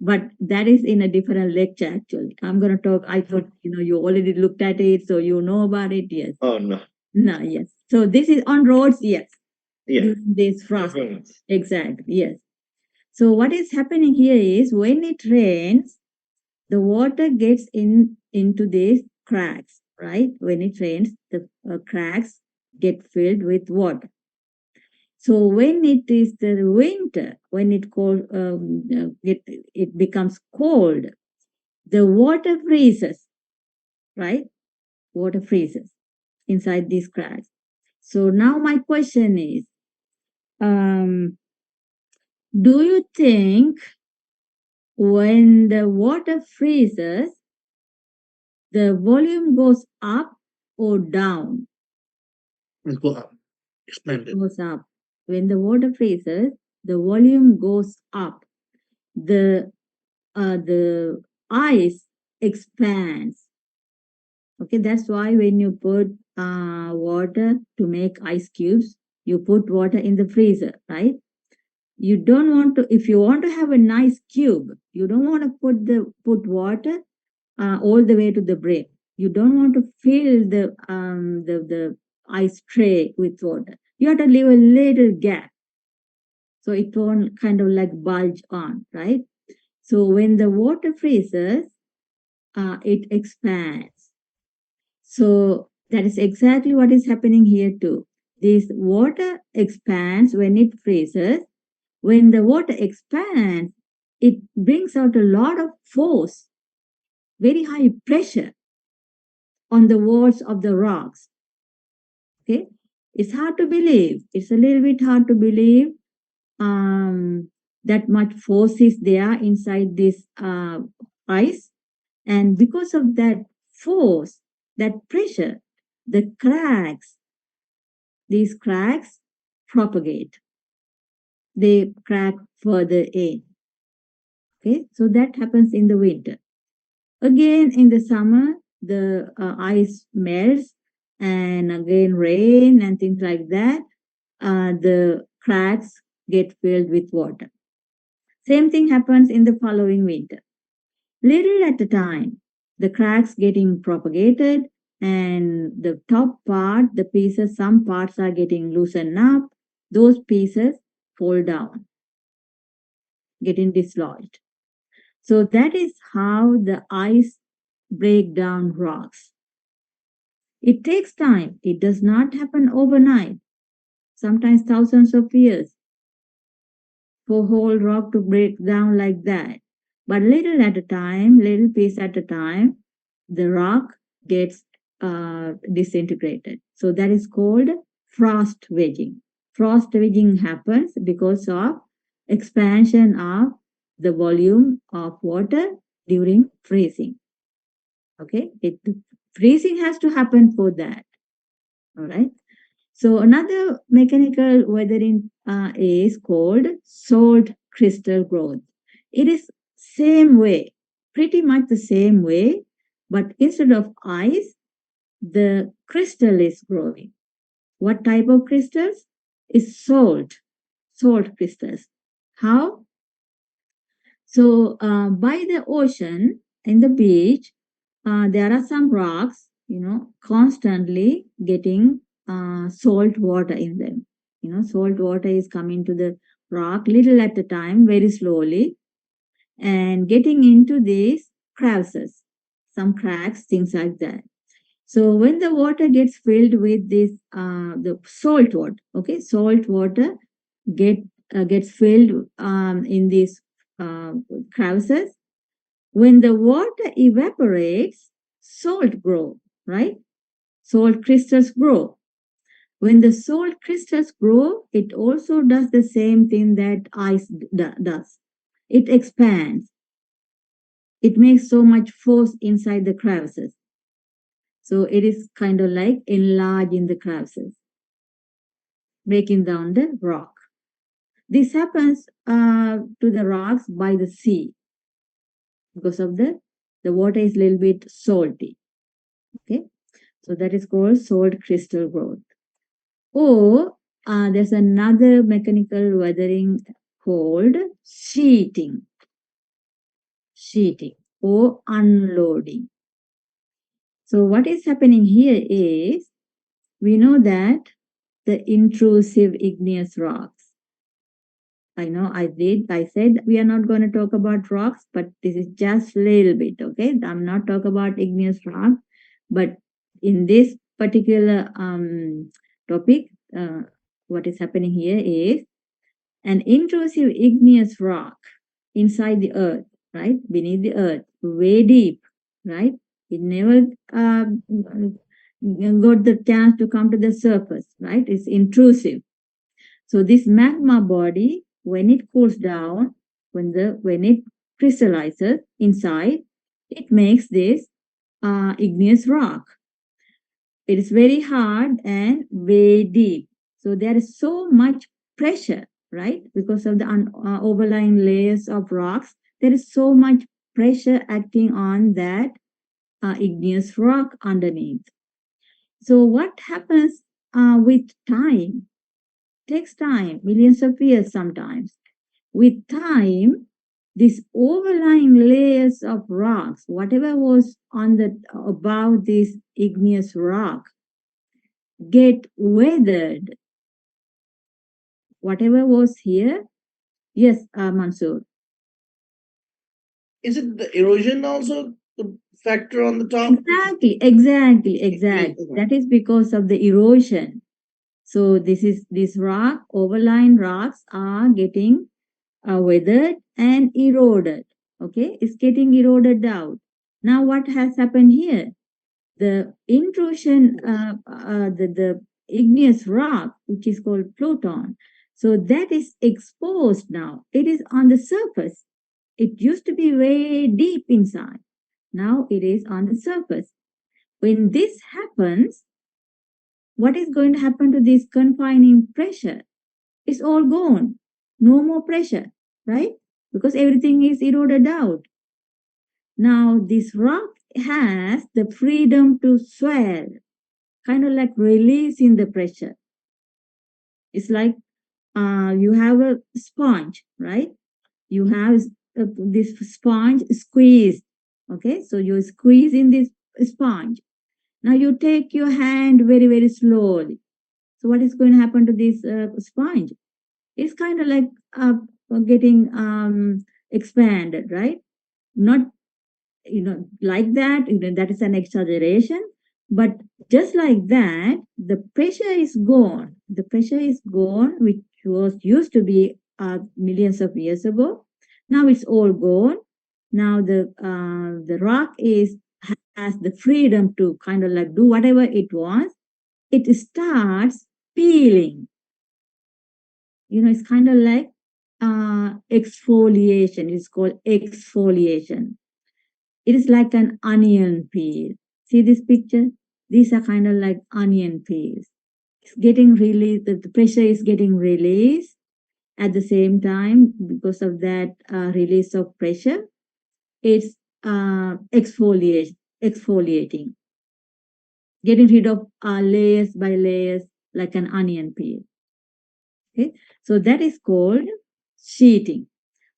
but that is in a different lecture. Actually, I'm gonna talk. I thought you already looked at it, so you know about it. Yes. Oh no. No. Yes. So this is on roads. Yes. Yeah. During this frost. Mhm. Exactly. Yes. So what is happening here is when it rains, the water gets into these cracks, right? When it rains, the cracks get filled with water. So when it is the winter, when it becomes cold, the water freezes, right? Water freezes inside these cracks. So now my question is, do you think when the water freezes, the volume goes up or down? It go up. Expand It it. goes up. When the water freezes, the volume goes up. The ice expands. Okay, that's why when you put water to make ice cubes, you put water in the freezer, right? You don't want to, if you want to have a nice cube, you don't want to put water all the way to the brim. You don't want to fill the ice tray with water. You have to leave a little gap so it won't kind of like bulge on, right? So when the water freezes, it expands. So that is exactly what is happening here too. This water expands when it freezes. When the water expands, it brings out a lot of force, very high pressure on the walls of the rocks. Okay, it's hard to believe. It's a little bit hard to believe that much force is there inside this ice, and because of that force, that pressure, these cracks propagate. They crack further in. Okay, so that happens in the winter. Again, in the summer, the ice melts and again rain and things like that, the cracks get filled with water. Same thing happens in the following winter. Little at a time, the cracks getting propagated and the top part, the pieces, some parts are getting loosened up. Those pieces fall down, getting dislodged. So that is how the ice break down rocks. It takes time. It does not happen overnight. Sometimes thousands of years for whole rock to break down like that. But little at a time, little piece at a time, the rock gets disintegrated. So that is called frost wedging. Frost wedging happens because of expansion of the volume of water during freezing. Okay, freezing has to happen for that. All right. So another mechanical weathering is called salt crystal growth. It is same way, pretty much the same way, but instead of ice, the crystal is growing. What type of crystals? Is salt crystals. How? So by the ocean, in the beach, there are some rocks, constantly getting salt water in them. Salt water is coming to the rock little at a time, very slowly, and getting into these crevices, some cracks, things like that. So when the water gets filled with this, the salt water, okay, salt water gets filled in these crevices. When the water evaporates, salt grow, right? Salt crystals grow. When the salt crystals grow, it also does the same thing that ice does. It expands. It makes so much force inside the crevices. So it is kind of like enlarging the crevices, breaking down the rock. This happens to the rocks by the sea because of the water is a little bit salty. Okay, so that is called salt crystal growth. Or there's another mechanical weathering called sheeting or unloading. So what is happening here is, we know that the intrusive igneous rocks. I know I said we are not going to talk about rocks, but this is just a little bit, okay? I'm not talking about igneous rock, but in this particular topic, what is happening here is an intrusive igneous rock inside the earth, right? Beneath the earth, way deep, right? It never got the chance to come to the surface, right? It's intrusive. So this magma body, when it cools down, when it crystallizes inside, it makes this igneous rock. It is very hard and very deep. So there is so much pressure, right? Because of the overlying layers of rocks, there is so much pressure acting on that igneous rock underneath. So what happens with time? Takes time, millions of years sometimes. With time, these overlying layers of rocks, whatever was on the above this igneous rock, get weathered. Whatever was here, yes, Mansoor. Is it the erosion also the factor on the top? Exactly. That is because of the erosion. So this rock, overlying rocks are getting weathered and eroded. Okay, it's getting eroded out. Now what has happened here? The intrusion, the igneous rock, which is called Pluton, so that is exposed now. It is on the surface. It used to be way deep inside. Now it is on the surface. When this happens, what is going to happen to this confining pressure? It's all gone. No more pressure, right? Because everything is eroded out. Now this rock has the freedom to swell, kind of like releasing the pressure. It's like you have a sponge, right? You have this sponge squeezed. Okay, so you squeeze in this sponge. Now you take your hand very, very slowly. So what is going to happen to this sponge? It's kind of like getting expanded, right? Not, like that, that is an exaggeration. But just like that, the pressure is gone. The pressure is gone, which was used to be millions of years ago. Now it's all gone. Now the rock has the freedom to kind of like do whatever it wants. It starts peeling. It's kind of like exfoliation. It's called exfoliation. It is like an onion peel. See this picture? These are kind of like onion peels. It's getting released, the pressure is getting released at the same time. Because of that release of pressure, it's exfoliating, getting rid of layers by layers like an onion peel. Okay, so that is called sheeting.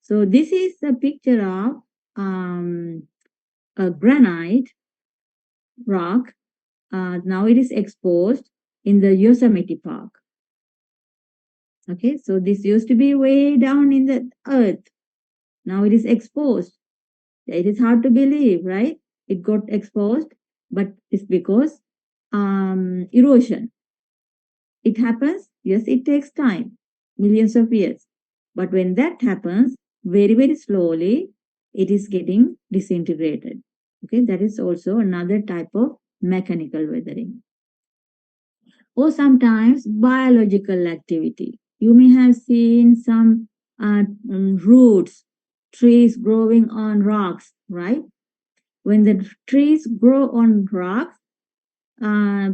So this is a picture of a granite rock. Now it is exposed in the Yosemite Park. Okay, so this used to be way down in the earth. Now it is exposed. It is hard to believe, right? It got exposed, but it's because erosion. It happens, yes, it takes time, millions of years. But when that happens, very, very slowly, it is getting disintegrated. Okay, that is also another type of mechanical weathering. Or sometimes biological activity. You may have seen some roots, trees growing on rocks, right? When the trees grow on rocks, uh,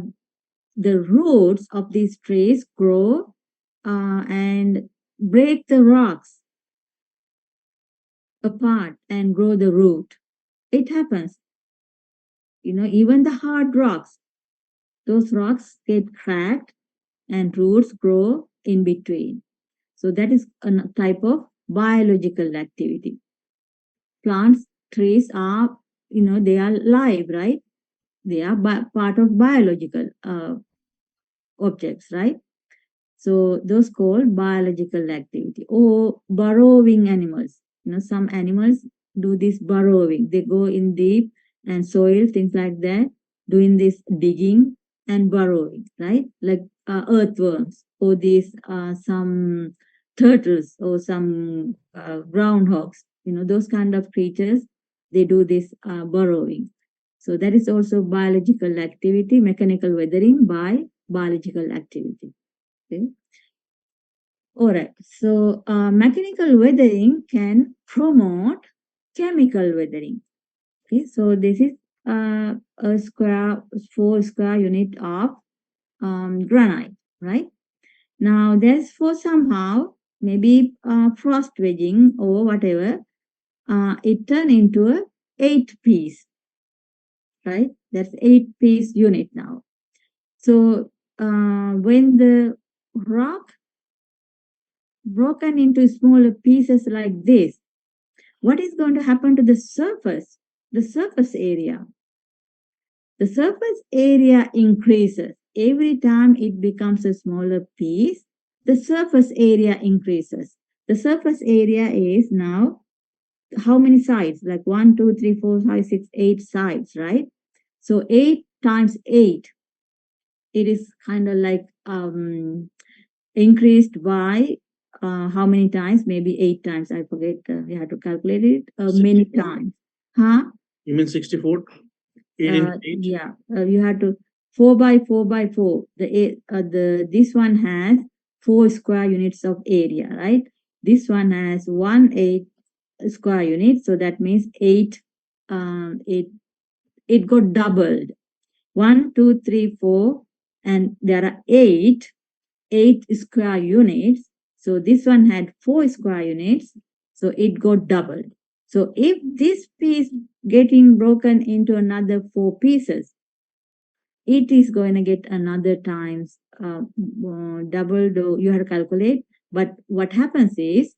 the roots of these trees grow and break the rocks apart and grow the root. It happens. Even the hard rocks, those rocks get cracked and roots grow in between. So that is a type of biological activity. Plants, trees are, they are live, right? They are part of biological objects, right? So those called biological activity. Or burrowing animals. Some animals do this burrowing. They go in deep and soil, things like that, doing this digging and burrowing, right? Like earthworms or these some turtles or some groundhogs. Those kind of creatures, they do this burrowing. So that is also biological activity, mechanical weathering by biological activity. Okay. All right. So mechanical weathering can promote chemical weathering. Okay. So this is a square, 4 square unit of granite, right? Now there's for somehow maybe frost wedging or whatever, it turned into a 8 piece, right? That's 8 piece unit now. So when the rock broken into smaller pieces like this, what is going to happen to the surface? The surface area. The surface area increases. Every time it becomes a smaller piece, the surface area increases. The surface area is now how many sides? Like 1, 2, 3, 4, 5, 6, 8 sides, right? So 8 times 8, it is kind of like increased by how many times? Maybe 8 times. I forget. We had to calculate it many times. Huh? You mean 64? 8 into 8? Yeah. You had to 4 by 4 by 4. This one has 4 square units of area, right? This one has 1/8 square unit. So that means 8. It got doubled. 1, 2, 3, 4, and there are 8 square units. So this one had 4 square units. So it got doubled. So if this piece getting broken into another 4 pieces, it is going to get another times double. You have to calculate. But what happens is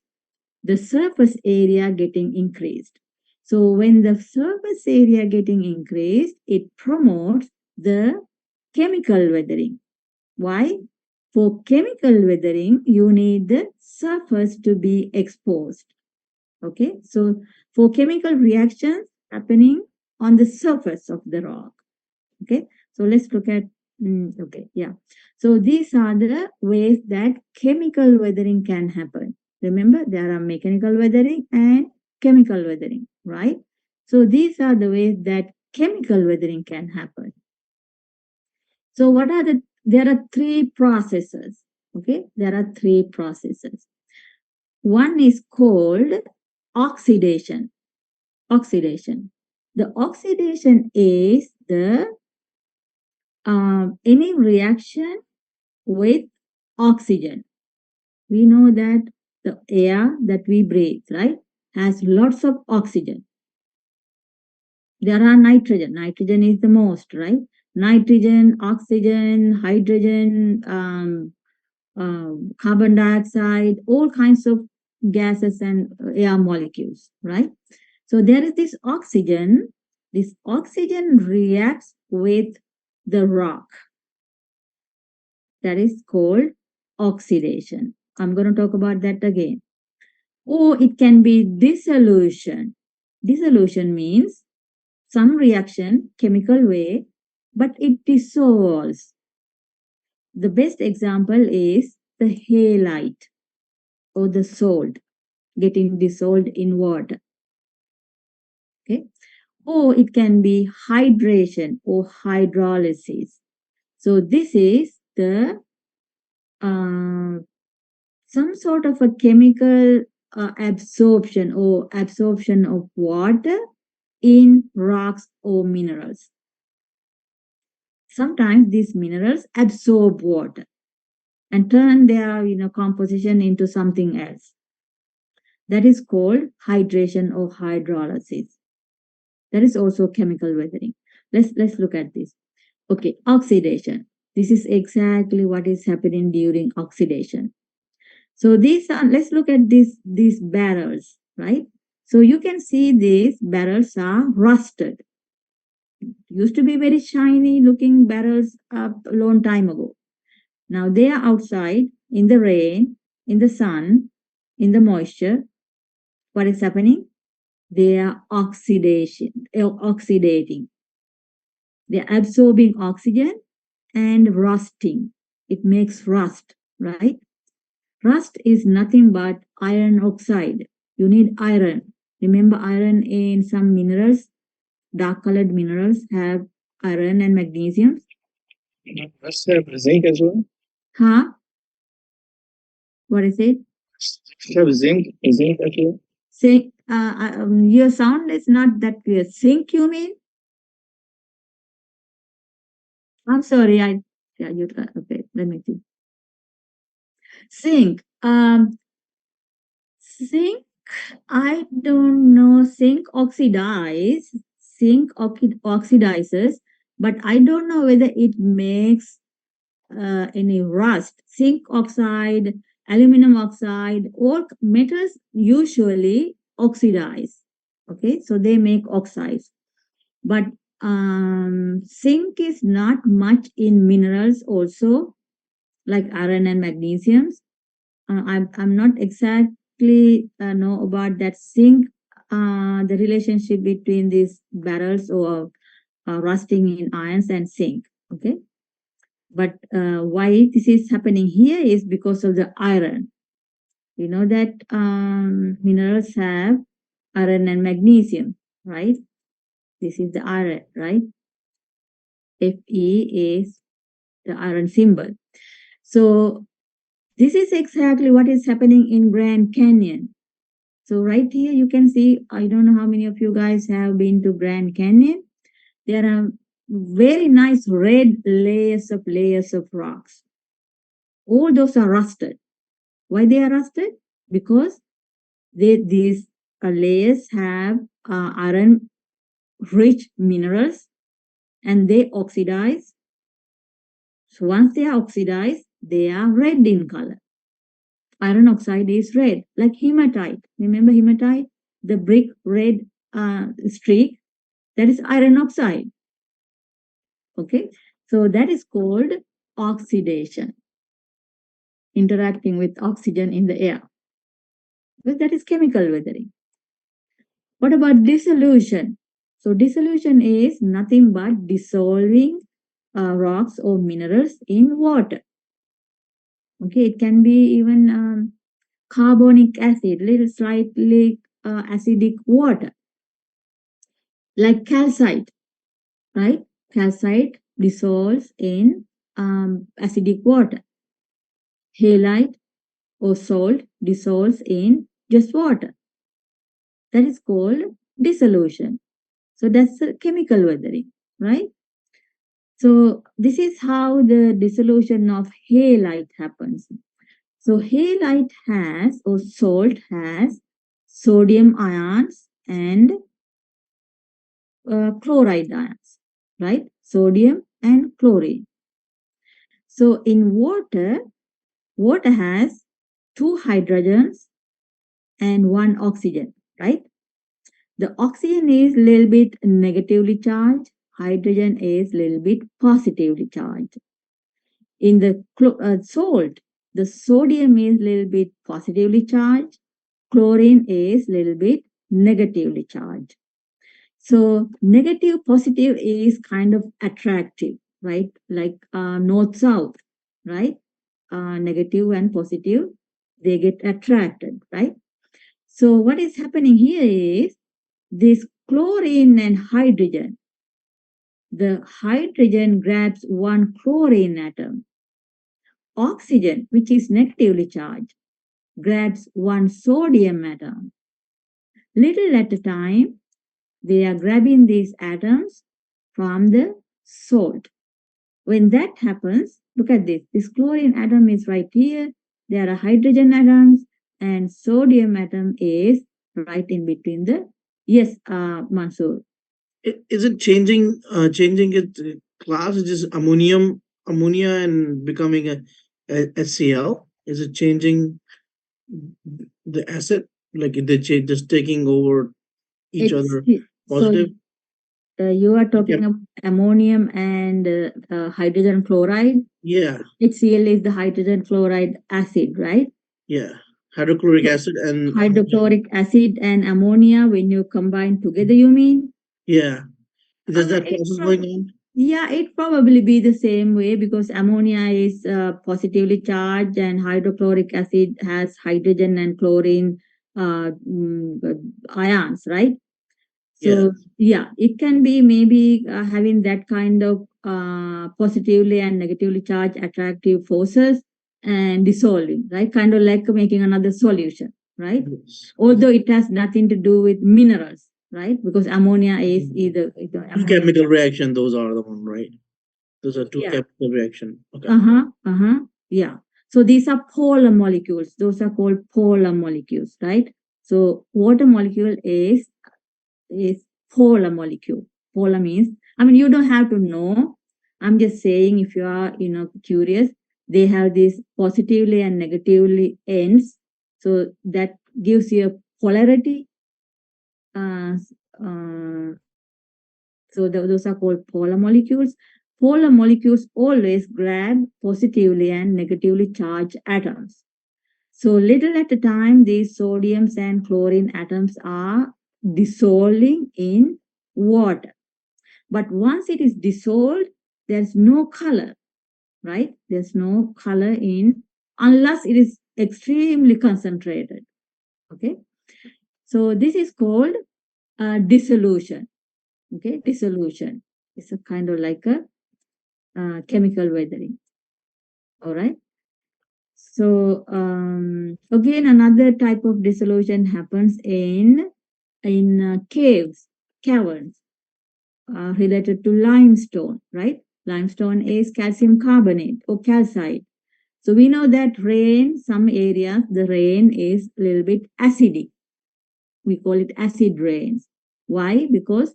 the surface area getting increased. So when the surface area getting increased, it promotes the chemical weathering. Why? For chemical weathering, you need the surface to be exposed. Okay, so for chemical reactions happening on the surface of the rock. Okay, so let's look at, okay, yeah. So these are the ways that chemical weathering can happen. Remember, there are mechanical weathering and chemical weathering, right? So these are the ways that chemical weathering can happen. So what are there are 3 processes. Okay, there are 3 processes. One is called oxidation. Oxidation. The oxidation is the any reaction with oxygen. We know that the air that we breathe, right, has lots of oxygen. There are nitrogen. Nitrogen is the most, right? Nitrogen, oxygen, hydrogen, carbon dioxide, all kinds of gases and air molecules, right? So there is this oxygen. This oxygen reacts with the rock. That is called oxidation. I'm going to talk about that again. Or it can be dissolution. Dissolution means some reaction, chemical way, but it dissolves. The best example is the halite or the salt getting dissolved in water. Okay. Or it can be hydration or hydrolysis. So this is the some sort of a chemical absorption or absorption of water in rocks or minerals. Sometimes these minerals absorb water and turn their composition into something else. That is called hydration or hydrolysis. That is also chemical weathering. Let's look at this. Okay, oxidation. This is exactly what is happening during oxidation. So these are, let's look at these barrels, right? So you can see these barrels are rusted. Used to be very shiny looking barrels a long time ago. Now they are outside in the rain, in the sun, in the moisture. What is happening? They are oxidating. They are absorbing oxygen and rusting. It makes rust, right? Rust is nothing but iron oxide. You need iron. Remember, iron in some minerals, dark colored minerals have iron and magnesium. Let's have zinc as well. Huh? What is it? Have zinc as well. Zinc. Your sound is not that clear. Zinc, you mean? I'm sorry. Yeah, you okay. Let me see. Zinc. Zinc. I don't know. Zinc oxidizes, but I don't know whether it makes any rust. Zinc oxide, aluminum oxide, all metals usually oxidize. Okay, so they make oxides. But zinc is not much in minerals also, like iron and magnesium. I'm not exactly know about that zinc, the relationship between these barrels or rusting in irons and zinc. Okay. But why this is happening here is because of the iron. You know that minerals have iron and magnesium, right? This is the iron, right? Fe is the iron symbol. So this is exactly what is happening in Grand Canyon. So right here you can see, I don't know how many of you guys have been to Grand Canyon. There are very nice red layers of rocks. All those are rusted. Why they are rusted? Because these layers have iron rich minerals and they oxidize. So once they are oxidized, they are red in color. Iron oxide is red, like hematite. Remember hematite? The brick red streak, that is iron oxide. Okay, so that is called oxidation, interacting with oxygen in the air. Well, that is chemical weathering. What about dissolution? So dissolution is nothing but dissolving rocks or minerals in water. Okay, it can be even carbonic acid, little slightly acidic water, like calcite, right? Calcite dissolves in acidic water. Halite or salt dissolves in just water. That is called dissolution. So that's a chemical weathering, right? So this is how the dissolution of halite happens. So halite has or salt has sodium ions and chloride ions, right? Sodium and chlorine. So in water, water has two hydrogens and one oxygen, right? The oxygen is a little bit negatively charged, hydrogen is a little bit positively charged. In the salt, the sodium is a little bit positively charged, chlorine is a little bit negatively charged. So negative, positive is kind of attractive, right? Like north-south, right? Negative and positive, they get attracted, right? So what is happening here is this chlorine and hydrogen. The hydrogen grabs one chlorine atom. Oxygen, which is negatively charged, grabs one sodium atom. Little at a time, they are grabbing these atoms from the salt. When that happens, look at this. This chlorine atom is right here. There are hydrogen atoms and sodium atom is right in between the, yes, Mansoor. Is it changing its class? Is just ammonia and becoming a HCl? Is it changing the acid? Like they just taking over each It's other so positive? you are Yeah. talking about ammonium and hydrogen chloride. Yeah. HCl is the hydrogen chloride acid, right? Yeah. Hydrochloric So acid and hydrochloric acid and ammonia, when you combine together, you mean? yeah. There's that It process going on? yeah, it probably be the same way because ammonia is positively charged and hydrochloric acid has hydrogen and chlorine ions, right? Yeah. So yeah, it can be maybe having that kind of positively and negatively charged attractive forces and dissolving, right? Kind of like making another solution, right? Yes. Although it has nothing to do with minerals, right? Because ammonia is either Two ammonia. chemical reaction, those are the one, right? Those are two Yeah. chemical reaction. Okay. Yeah. So these are polar molecules. Those are called polar molecules, right? So water molecule is polar molecule. Polar means, I mean, you don't have to know. I'm just saying if you are, curious, they have these positively and negatively ends. So that gives you a polarity. Uh, so those are called polar molecules. Polar molecules always grab positively and negatively charged atoms. So little at a time, these sodiums and chlorine atoms are dissolving in water. But once it is dissolved, there's no color, right? There's no color in, unless it is extremely concentrated. Okay. So this is called dissolution. Okay. Dissolution. It's a kind of like a chemical weathering. All right. So again, another type of dissolution happens in caves, caverns, related to limestone, right? Limestone is calcium carbonate or calcite. So we know that rain, some areas, the rain is a little bit acidic. we call it acid rains. Why? Because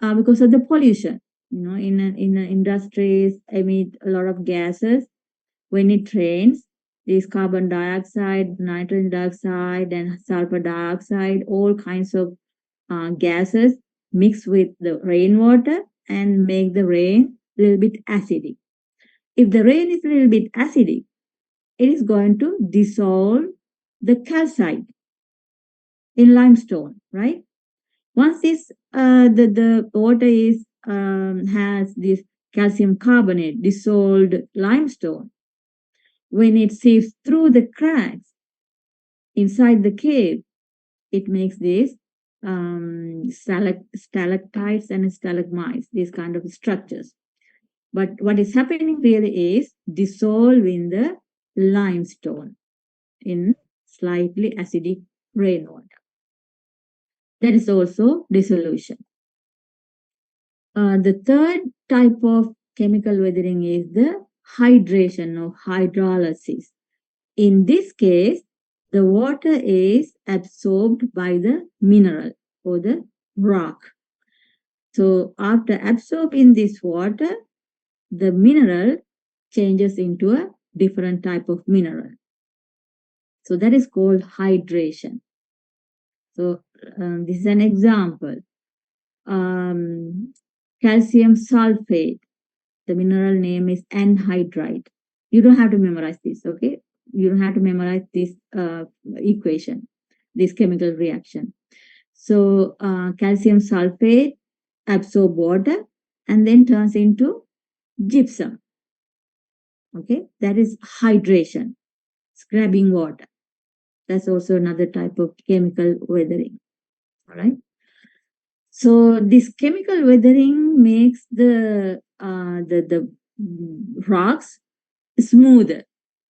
of the pollution. In industries emit a lot of gases. When it rains, these carbon dioxide, nitrogen dioxide, and sulfur dioxide, all kinds of gases mix with the rainwater and make the rain a little bit acidic. If the rain is a little bit acidic, it is going to dissolve the calcite in limestone, right? Once the water is has this calcium carbonate dissolved limestone, when it seeps through the cracks inside the cave, it makes these stalactites and stalagmites, these kind of structures. But what is happening really is dissolving the limestone in slightly acidic rainwater. That is also dissolution. The third type of chemical weathering is the hydration or hydrolysis. In this case, the water is absorbed by the mineral or the rock. So after absorbing this water, the mineral changes into a different type of mineral. So that is called hydration. So this is an example. Calcium sulfate, the mineral name is anhydrite. You don't have to memorize this, okay? You don't have to memorize this equation, this chemical reaction. So calcium sulfate absorbs water and then turns into gypsum. Okay, that is hydration. It's grabbing water. That's also another type of chemical weathering. All right. So this chemical weathering makes the rocks smoother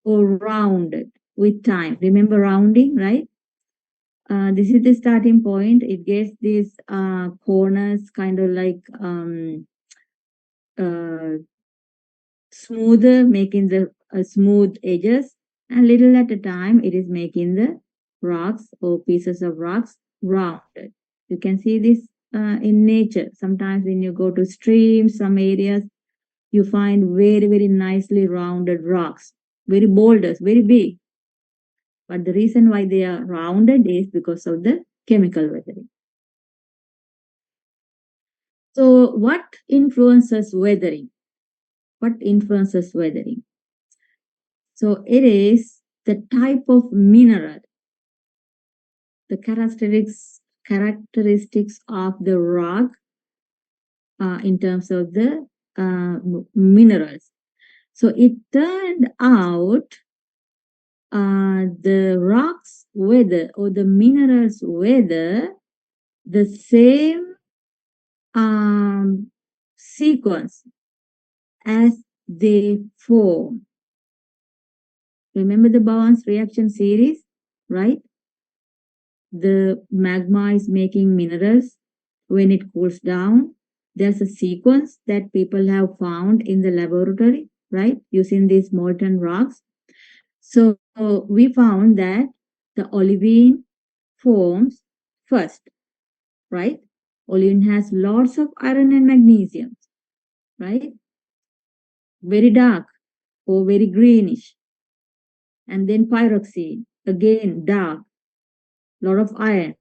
or rounded with time. Remember rounding, right? This is the starting point. It gets these corners kind of like smoother, making the smooth edges, and little at a time, it is making the rocks or pieces of rocks rounded. You can see this in nature. Sometimes when you go to streams, some areas, you find very, very nicely rounded rocks, very boulders, very big. But the reason why they are rounded is because of the chemical weathering. So what influences weathering? What influences weathering? So it is the type of mineral, the characteristics of the rock in terms of the minerals. So it turned out the rocks weather or the minerals weather the same sequence as they form. Remember the Bowen's reaction series, right? The magma is making minerals. When it cools down, there's a sequence that people have found in the laboratory, right? Using these molten rocks. So we found that the olivine forms first, right? Olivine has lots of iron and magnesium, right? Very dark or very greenish. And then pyroxene, again dark, lot of iron.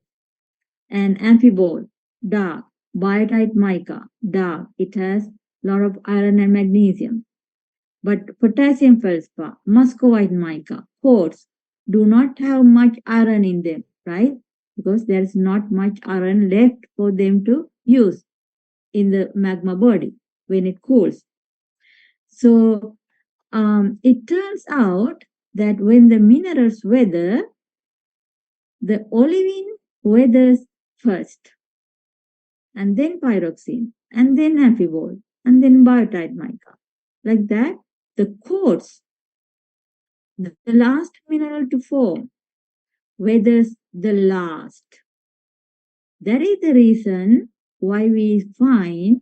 And amphibole, dark. Biotite mica, dark. It has lot of iron and magnesium. But potassium feldspar, muscovite mica, quartz do not have much iron in them, right? Because there is not much iron left for them to use in the magma body when it cools. So it turns out that when the minerals weather, the olivine weathers first, and then pyroxene, and then amphibole, and then biotite mica. Like that, the quartz, the last mineral to form, weathers the last. That is the reason why we find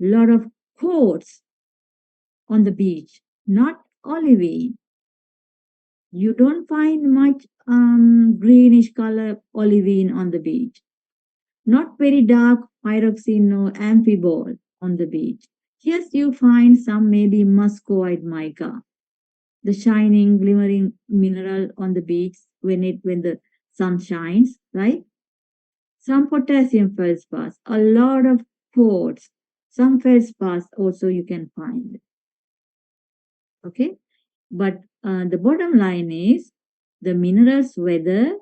a lot of quartz on the beach, not olivine. You don't find much greenish color olivine on the beach. Not very dark pyroxene or amphibole on the beach. Yes, you find some maybe muscoid mica, the shining, glimmering mineral on the beach when the sun shines, right? Some potassium feldspars, a lot of quartz, some feldspars also you can find. Okay, but the bottom line is the minerals weather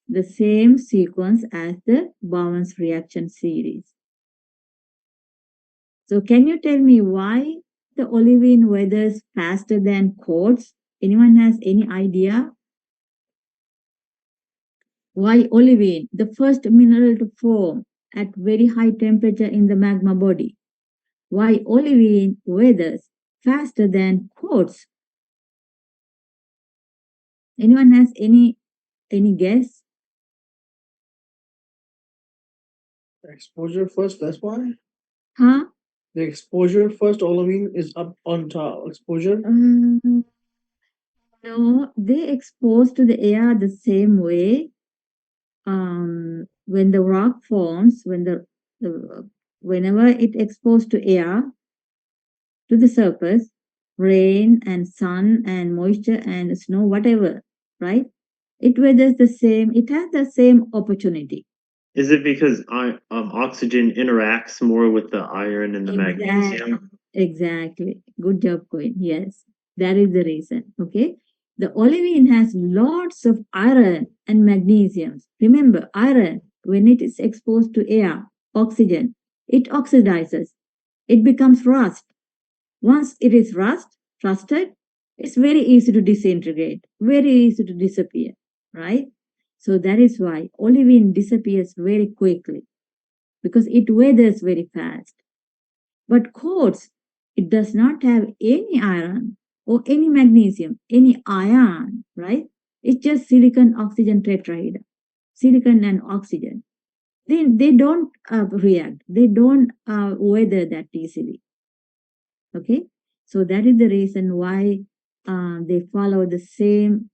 the same sequence as the Bowen's reaction series. So can you tell me why the olivine weathers faster than quartz? Anyone has any idea? Why olivine, the first mineral to form at very high temperature in the magma body? Why olivine weathers faster than quartz? Anyone has any guess? Exposure first, that's why. Huh? The exposure first, olivine is up on top. Exposure. No, they expose to the air the same way. When the rock forms, the whenever it exposed to air, to the surface, rain and sun and moisture and snow, whatever, right? It weathers the same. It has the same opportunity. Is it because oxygen interacts more with the iron and the magnesium? Exactly. Good job, Queen. Yes, that is the reason. Okay. The olivine has lots of iron and magnesium. Remember, iron, when it is exposed to air, oxygen, it oxidizes. It becomes rust. Once it is rusted, it's very easy to disintegrate, very easy to disappear, right? So that is why olivine disappears very quickly because it weathers very fast. But quartz, it does not have any iron or any magnesium, any ion, right? It's just silicon oxygen tetrahedra, silicon and oxygen. They don't react, they don't weather that easily. Okay, so that is the reason why they follow the same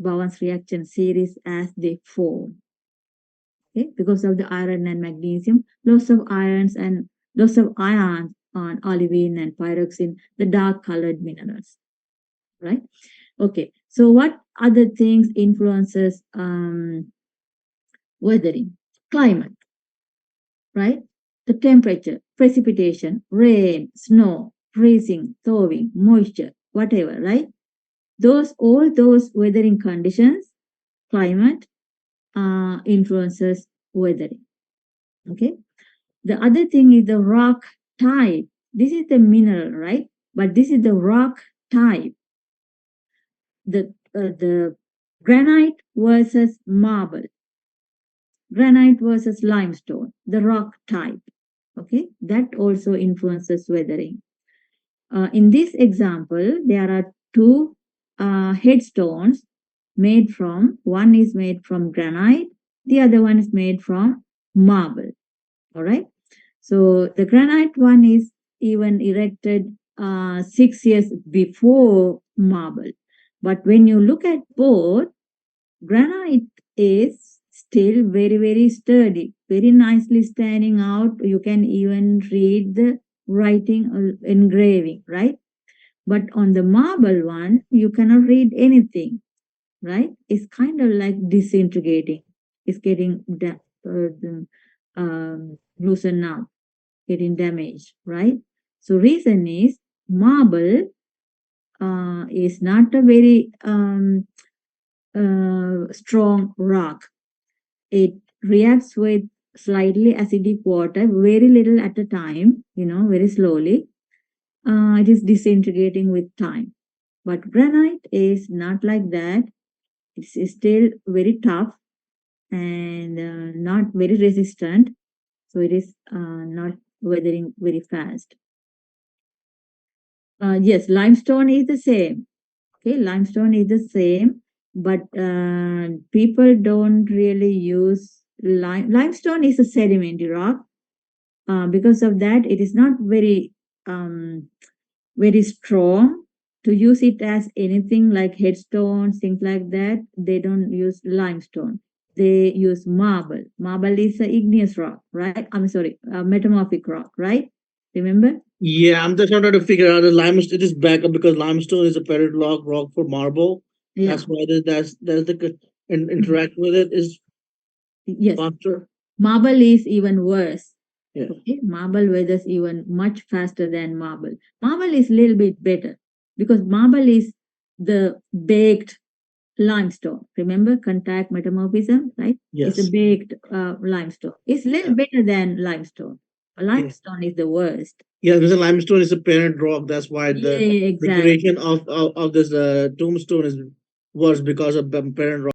Bowen's reaction series as they form. Okay, because of the iron and magnesium, lots of irons and lots of ions on olivine and pyroxene, the dark colored minerals, right? Okay, so what other things influences weathering? Climate, right? The temperature, precipitation, rain, snow, freezing, thawing, moisture, whatever, right? All those weathering conditions, climate influences weathering. Okay. The other thing is the rock type. This is the mineral, right? But this is the rock type. The granite versus marble, granite versus limestone, the rock type. Okay, that also influences weathering. In this example, there are two headstones made from, one is made from granite, the other one is made from marble. All right. So the granite one is even erected 6 years before marble. But when you look at both, granite is still very, very sturdy, very nicely standing out. You can even read the writing or engraving, right? But on the marble one, you cannot read anything, right? It's kind of like disintegrating. It's getting loosened up, getting damaged, right? So reason is marble is not a very strong rock. It reacts with slightly acidic water, very little at a time, very slowly. It is disintegrating with time. But granite is not like that. It's still very tough and not very resistant. So it is not weathering very fast. Yes, limestone is the same. Okay, limestone is the same, but people don't really use limestone is a sedimentary rock. Because of that, it is not very very strong. to use it as anything like headstones, things like that, they don't use limestone. They use marble. Marble is a igneous rock, right? I'm sorry, a metamorphic rock, right? Remember? Yeah, I'm just trying to figure out the limestone. It is back up because limestone is a parent rock for marble. Yeah. That's why that's the interact with it is Yes. faster. Marble is even worse. Yeah. Okay, marble weathers even much faster than marble. Marble is a little bit better because marble is the baked limestone. Remember contact metamorphism, right? It's a Yes. baked limestone. It's a little Yeah. better than limestone. Yeah. Limestone is the worst. Yeah, because the limestone is a parent rock. That's why Yeah, the yeah, exactly. decoration of this tombstone is worse because of the parent rock.